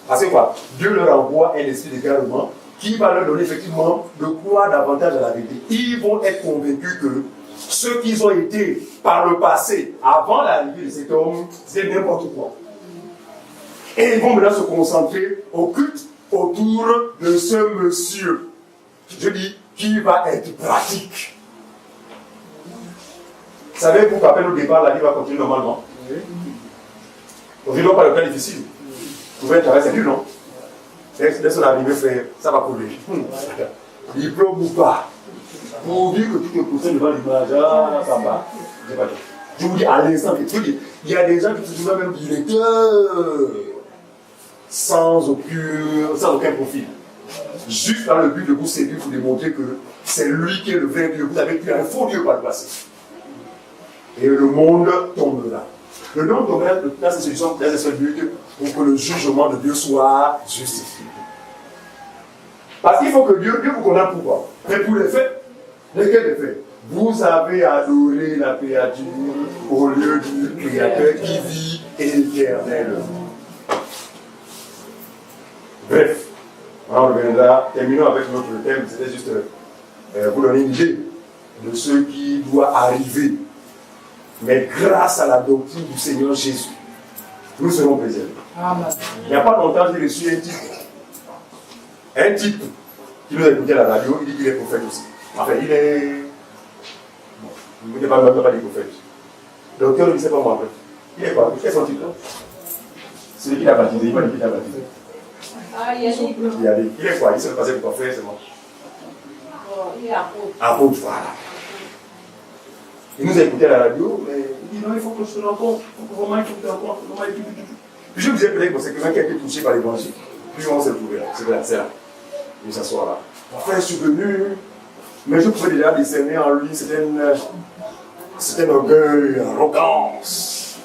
Parce que quoi? Dieu leur envoie un esprit d'égarement qui va leur donner effectivement de croire davantage à la vérité. Ils vont être convaincus que ceux qu'ils ont été par le passé, avant l'arrivée de cet homme, c'est n'importe quoi. Et ils vont maintenant se concentrer au culte autour de ce monsieur. Je dis, qui va être pratique. Savez-vous qu'après le départ, la vie va continuer normalement? Aujourd'hui, on parle de cas difficile. Vous pouvez travailler, c'est dur, non? Dès son arrivée, frère, ça va couler. Diplôme ou pas. Pourvu que tu te pousses devant l'image, ça va. Je vous dis à l'instant, il y a des gens qui se trouvent même directeurs sans aucun profil. Juste dans le but de vous séduire pour démontrer que c'est lui qui est le vrai Dieu. Vous avez pris un faux Dieu par le passé. Et le monde tombe là. Le monde tombe là dans cette solution, dans ce seul but, pour que le jugement de Dieu soit justifié. Parce qu'il faut que Dieu vous condamne pourquoi? Mais pour les faits, lesquels les faits? Vous avez adoré la créature au lieu du Créateur qui vit éternellement. Bref, on reviendra, terminons avec notre thème, c'était juste pour donner une idée de ce qui doit arriver. Mais grâce à la doctrine du Seigneur Jésus, nous serons préservés. Il n'y a pas longtemps, j'ai reçu un type qui nous a écouté à la radio, il dit qu'il est prophète aussi. Enfin, il est... Il n'est pas des prophètes. Docteur, il ne sait pas moi en fait. Il est quoi? Quel est son titre? Celui qui l'a baptisé, il va dire qu'il l'a baptisé. Ah, Yannick. Il est quoi? Il s'est passé pour faire, c'est bon. Il est apôtre. Apôtre, voilà. Il nous a écouté à la radio, mais il dit non, il faut que je te rencontre. Vraiment, il faut que je te rencontre. Puis je me disais peut-être que c'est quelqu'un qui a été touché par l'évangile. Puis on s'est trouvé là, c'est là. Il s'assoit là. Enfin, je suis venu, mais je pouvais déjà discerner en lui, c'était un orgueil, une arrogance.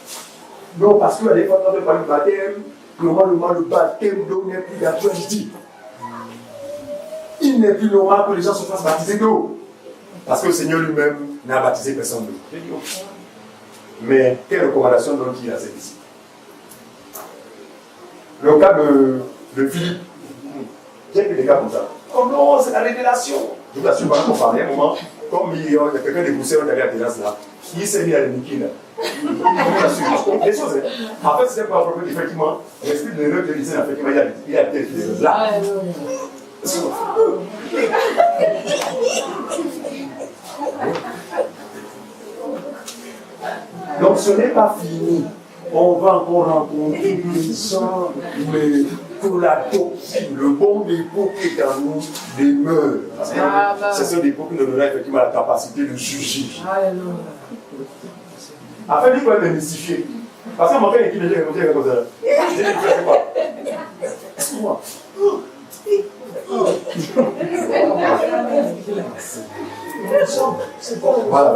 Non, parce qu'à l'époque, quand on parle du baptême, normalement le baptême n'est plus d'actualité. Il n'est plus normal que les gens se fassent baptiser d'eau. Parce que le Seigneur lui-même n'a baptisé personne d'eau. Mais quelle recommandation donne-t-il à ses disciples? Le cas de Philippe. J'ai vu des cas comme ça. Oh non, c'est la révélation. Je vous assure, pendant qu'on parlait, à un moment, comme il y a quelqu'un des pousseurs qui avait la terrasse là, il s'est mis à l'éniquer là. Je vous assure. Les choses, en fait, c'était pas propre, effectivement, l'esprit de l'erreur de l'Église, effectivement, il a été là. Donc ce n'est pas fini. On va encore rencontrer des gens, mais pour la doctrine, le bon dépôt qui est en nous demeure. C'est ce dépôt qui nous donnera effectivement la capacité de juger. Afin de pouvoir démystifier. Parce que mon frère est qui me dit comme ça. Je dis, c'est quoi? Excuse-moi. Voilà.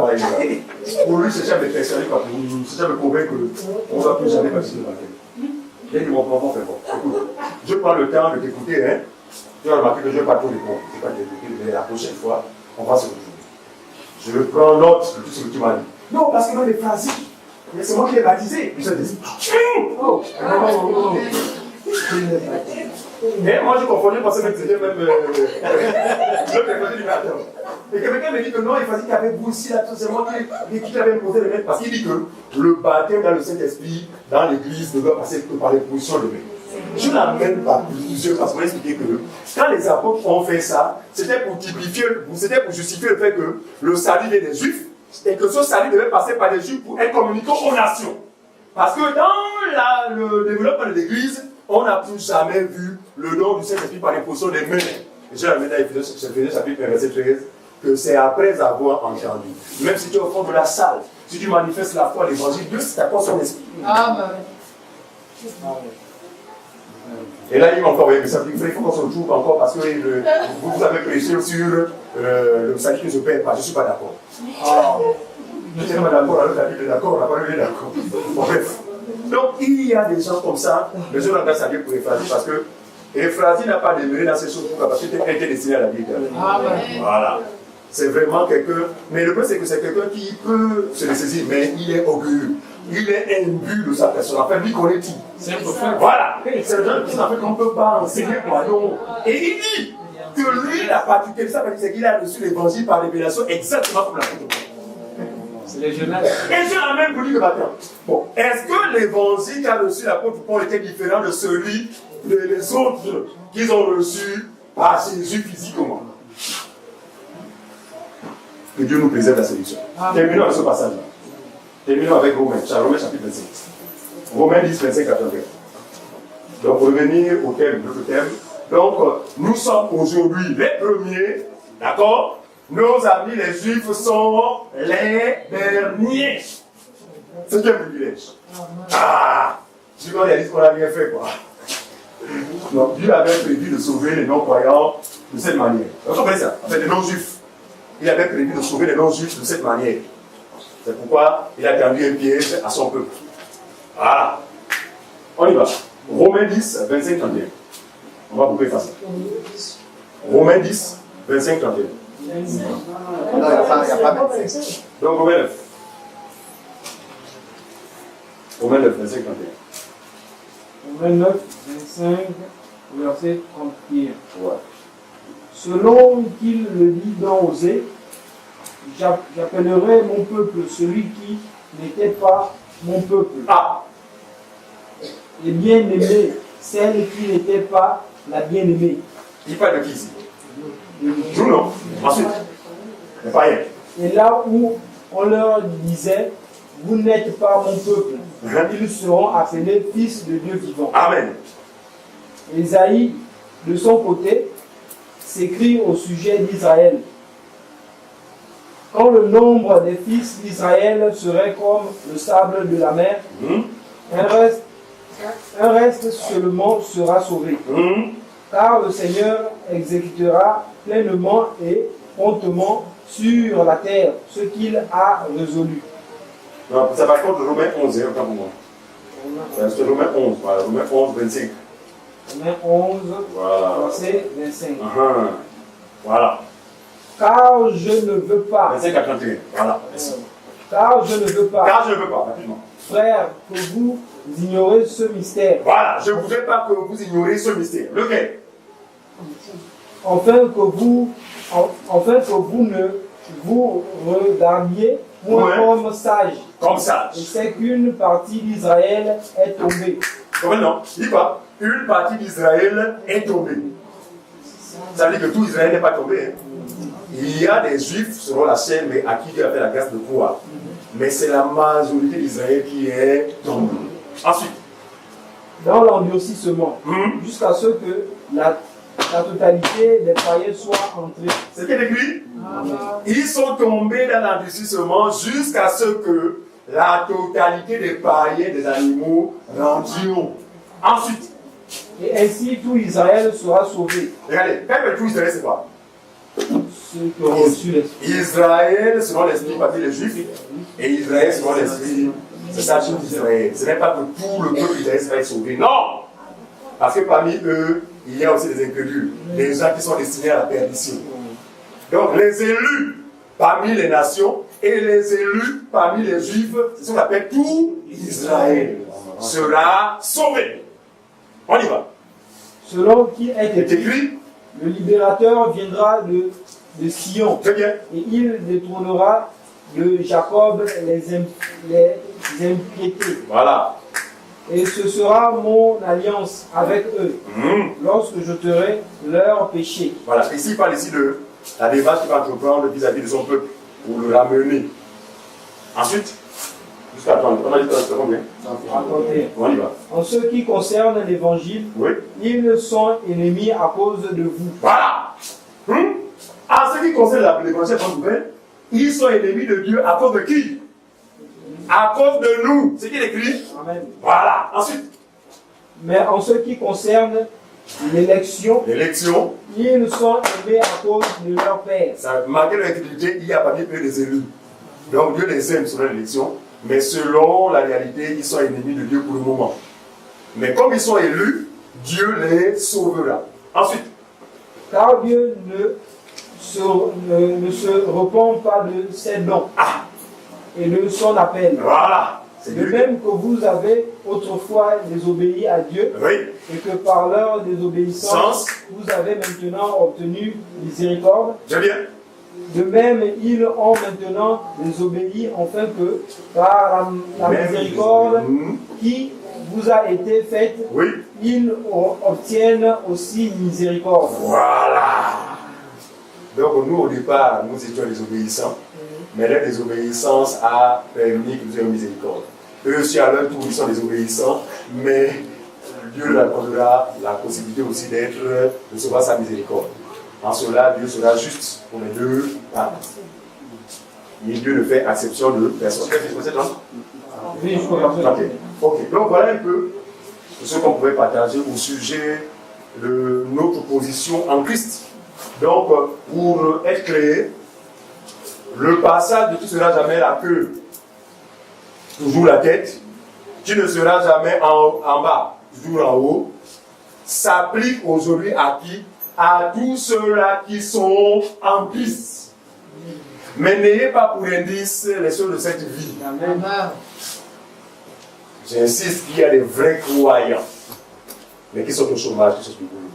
Pour lui, c'est jamais persuadé, c'est jamais convaincu qu'on ne va plus jamais passer le baptême. Il a dit, mon enfant, fais bon. Écoute, je prends le temps de t'écouter, hein. Tu vas remarquer que je ne vais pas trop répondre. Je ne vais pas t'écouter, mais la prochaine fois, on va se retrouver. Je prends note de tout ce que tu m'as dit. Non, parce que dans les phrases, mais c'est moi qui l'ai baptisé. Puis je dis, mais moi, je confondais parce que c'était même. Et quelqu'un me dit que non, il fallait qu'avec vous aussi, c'est moi qui l'avais imposé le maître. Parce qu'il dit que le baptême dans le Saint-Esprit, dans l'église, ne doit passer que par les positions de main. Je n'amène pas plusieurs parce qu'on expliquer que quand les apôtres ont fait ça, c'était pour typifier, c'était pour justifier le fait que le salut vient des Juifs et que ce salut devait passer par les Juifs pour être communiqué aux nations. Parce que dans le développement de l'église, on n'a plus jamais vu le don du Saint-Esprit par l'imposition des mains. J'ai amené à Éphésiens chapitre 1, verset 13, que c'est après avoir entendu. Même si tu es au fond de la salle, si tu manifestes la foi, l'évangile, Dieu t'apporte son esprit. Amen. Et là, il m'a encore envoyé que ça il faut qu'on se retrouve encore parce que vous avez prêché sur le salut qui ne se perd pas. Je ne suis pas d'accord. Je ne suis pas d'accord, alors la Bible est d'accord, la parole est d'accord. Bref. Donc, il y a des gens comme ça, mais je l'engage à Dieu pour Ephrasie parce que Ephrasie n'a pas demeuré dans ces choses parce que tu es destiné à la vie. Amen. Voilà. C'est vraiment quelqu'un. Mais le problème, c'est que c'est quelqu'un qui peut se ressaisir, mais il est orgueilleux. Il est imbu de sa personne. En fait, lui connaît tout. C'est un prophète. Voilà. C'est un gens qui en fait qu'on ne peut pas enseigner quoi. Donc, et il dit que lui, la particularité, ça veut dire qu'il a reçu l'évangile par révélation exactement comme l'apôtre. C'est les jeunesse. Et Dieu a même voulu le matin. Bon, est-ce que l'évangile qu'a reçu l'apôtre Paul était différent de celui des autres qu'ils ont reçu par Jésus physiquement? Que Dieu nous préserve la séduction. Terminons avec ce passage-là. Terminons avec Romains chapitre 25. Romains 10, 25 à 31. Donc, pour revenir au thème, notre thème. Donc, nous sommes aujourd'hui les premiers, d'accord? Nos amis les Juifs sont les derniers. C'est un privilège. Ah! Je réalise qu'on a bien fait, quoi. Donc, Dieu avait prévu de sauver les non-croyants de cette manière. Vous comprenez ça? En fait, les non-juifs. Il avait prévu de sauver les non-juifs de cette manière. C'est pourquoi il a tendu un piège à son peuple. Voilà. On y va. Romains 10, 25, 31. On va beaucoup effacer. Romains 10, 25, 31. Non, il n'y a pas 25. Donc, Romains 9. Romains 9, 25, 31. Romains 9, 25, verset 31. Ouais. Selon qu'il le dit dans Osée, j'appellerai mon peuple celui qui n'était pas mon peuple. Ah! Et bien-aimé, celle qui n'était pas la bien-aimée. Il parle de qui ici? Nous non. Ensuite, les païens. Et là où on leur disait, vous n'êtes pas mon peuple, ils seront appelés fils de Dieu vivant. Amen. Ésaïe, de son côté, s'écrit au sujet d'Israël. Quand le nombre des fils d'Israël serait comme le sable de la mer, un reste seulement sera sauvé. Car le Seigneur exécutera pleinement et promptement sur la terre ce qu'il a résolu. Non, ça va contre Romains 11, autant pour moi. C'est Romains 11, voilà, Romains 11, 25. Romains 11, voilà. verset 25. Voilà. Car je ne veux pas. 25 à 31. Voilà. Car je ne veux pas. Car je ne veux pas, rapidement. Frère, que vous ignorez ce mystère. Voilà, je ne voudrais pas que vous ignoriez ce mystère. Lequel? Afin que vous ne vous regardiez point comme sage. Comme sage. Et c'est qu'une partie d'Israël est tombée. Non, dis pas. Une partie d'Israël est tombée. Ça veut dire que tout Israël n'est pas tombé. Hein. Il y a des Juifs selon la chair, mais à qui Dieu a fait la grâce de croire. Mais c'est la majorité d'Israël qui est tombée. Ensuite. Dans l'endurcissement, jusqu'à ce que la totalité des païens soit entrée. C'est ce qui est écrit. Ils sont tombés dans l'endurcissement jusqu'à ce que la totalité des païens des animaux rendirent. Ensuite. Et ainsi tout Israël sera sauvé. Regardez, quand il dit tout Israël, c'est quoi? Ceux qui ont reçu l'esprit. Israël selon l'esprit, parmi les Juifs, et Israël selon l'esprit. C'est ça tout Israël. Ce n'est pas que tout le peuple d'Israël sera sauvé. Non! Parce que parmi eux, il y a aussi des incrédules, des gens qui sont destinés à la perdition. Donc les élus parmi les nations et les élus parmi les Juifs, c'est ce qu'on appelle tout Israël sera sauvé. On y va. Selon qui est écrit, le libérateur viendra de Sion. Très bien. Et il détrônera de Jacob les impiétés. Voilà. Et ce sera mon alliance avec eux lorsque j'ôterai leurs péchés. Voilà. Ici, il parle ici de la démarche qu'il va entreprendre vis-à-vis de son peuple pour le ramener. Ensuite, Jusqu'à 30. On a dit combien? On y va. En ce qui concerne l'évangile, oui. Ils sont ennemis à cause de vous. Voilà. En ce qui concerne l'évangile, ils sont ennemis de Dieu à cause de qui? À cause de nous. C'est qui écrit? Amen. Voilà. Ensuite. Mais en ce qui concerne l'élection, ils sont aimés à cause de leur Père. Ça, malgré leur crédibilité, il y a parmi eux des élus. Donc Dieu les aime selon l'élection, mais selon la réalité, ils sont ennemis de Dieu pour le moment. Mais comme ils sont élus, Dieu les sauvera. Ensuite. Car Dieu ne se repent pas de ses dons et de son appel. Voilà. De même que vous avez autrefois désobéi à Dieu, et que par leur désobéissance, vous avez maintenant obtenu miséricorde. De même, ils ont maintenant désobéi, afin que, par la miséricorde qui vous a été faite, ils obtiennent aussi miséricorde. Voilà. Donc nous, au départ, nous étions désobéissants, mais la désobéissance a permis que nous ayons miséricorde. Eux aussi, à leur tour, ils sont désobéissants, mais Dieu leur accordera la possibilité aussi de recevoir sa miséricorde. En cela, Dieu sera juste pour les deux parties. Et Dieu ne fait exception de personne. Oui, je comprends. Ok. Donc voilà un peu ce qu'on pouvait partager au sujet de notre position en Christ. Donc, pour être créé, le passage de tu ne seras jamais la queue, toujours la tête, tu ne seras jamais en bas, toujours en haut, s'applique aujourd'hui à qui? À tous ceux-là qui sont en Christ. Mais n'ayez pas pour indice les choses de cette vie. Amen. J'insiste qu'il y a des vrais croyants, mais qui sont au chômage, qui sont au boulot.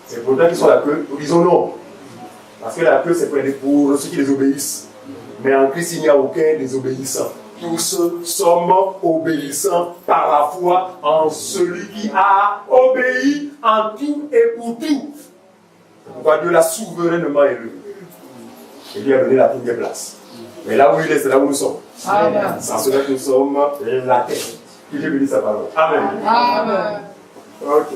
C'est pourtant qu'ils sont la queue, nous disons non. Parce que la queue, c'est pour ceux qui les obéissent. Mais en Christ, il n'y a aucun désobéissant. Tous sommes obéissants par la foi en celui qui a obéi en tout et pour tout. Pourquoi Dieu l'a souverainement élu. Et lui a donné la première place. Mais là où il est, c'est là où nous sommes. Amen. Sans cela, nous sommes la tête. Que Dieu bénisse sa parole. Amen. Amen. Ok.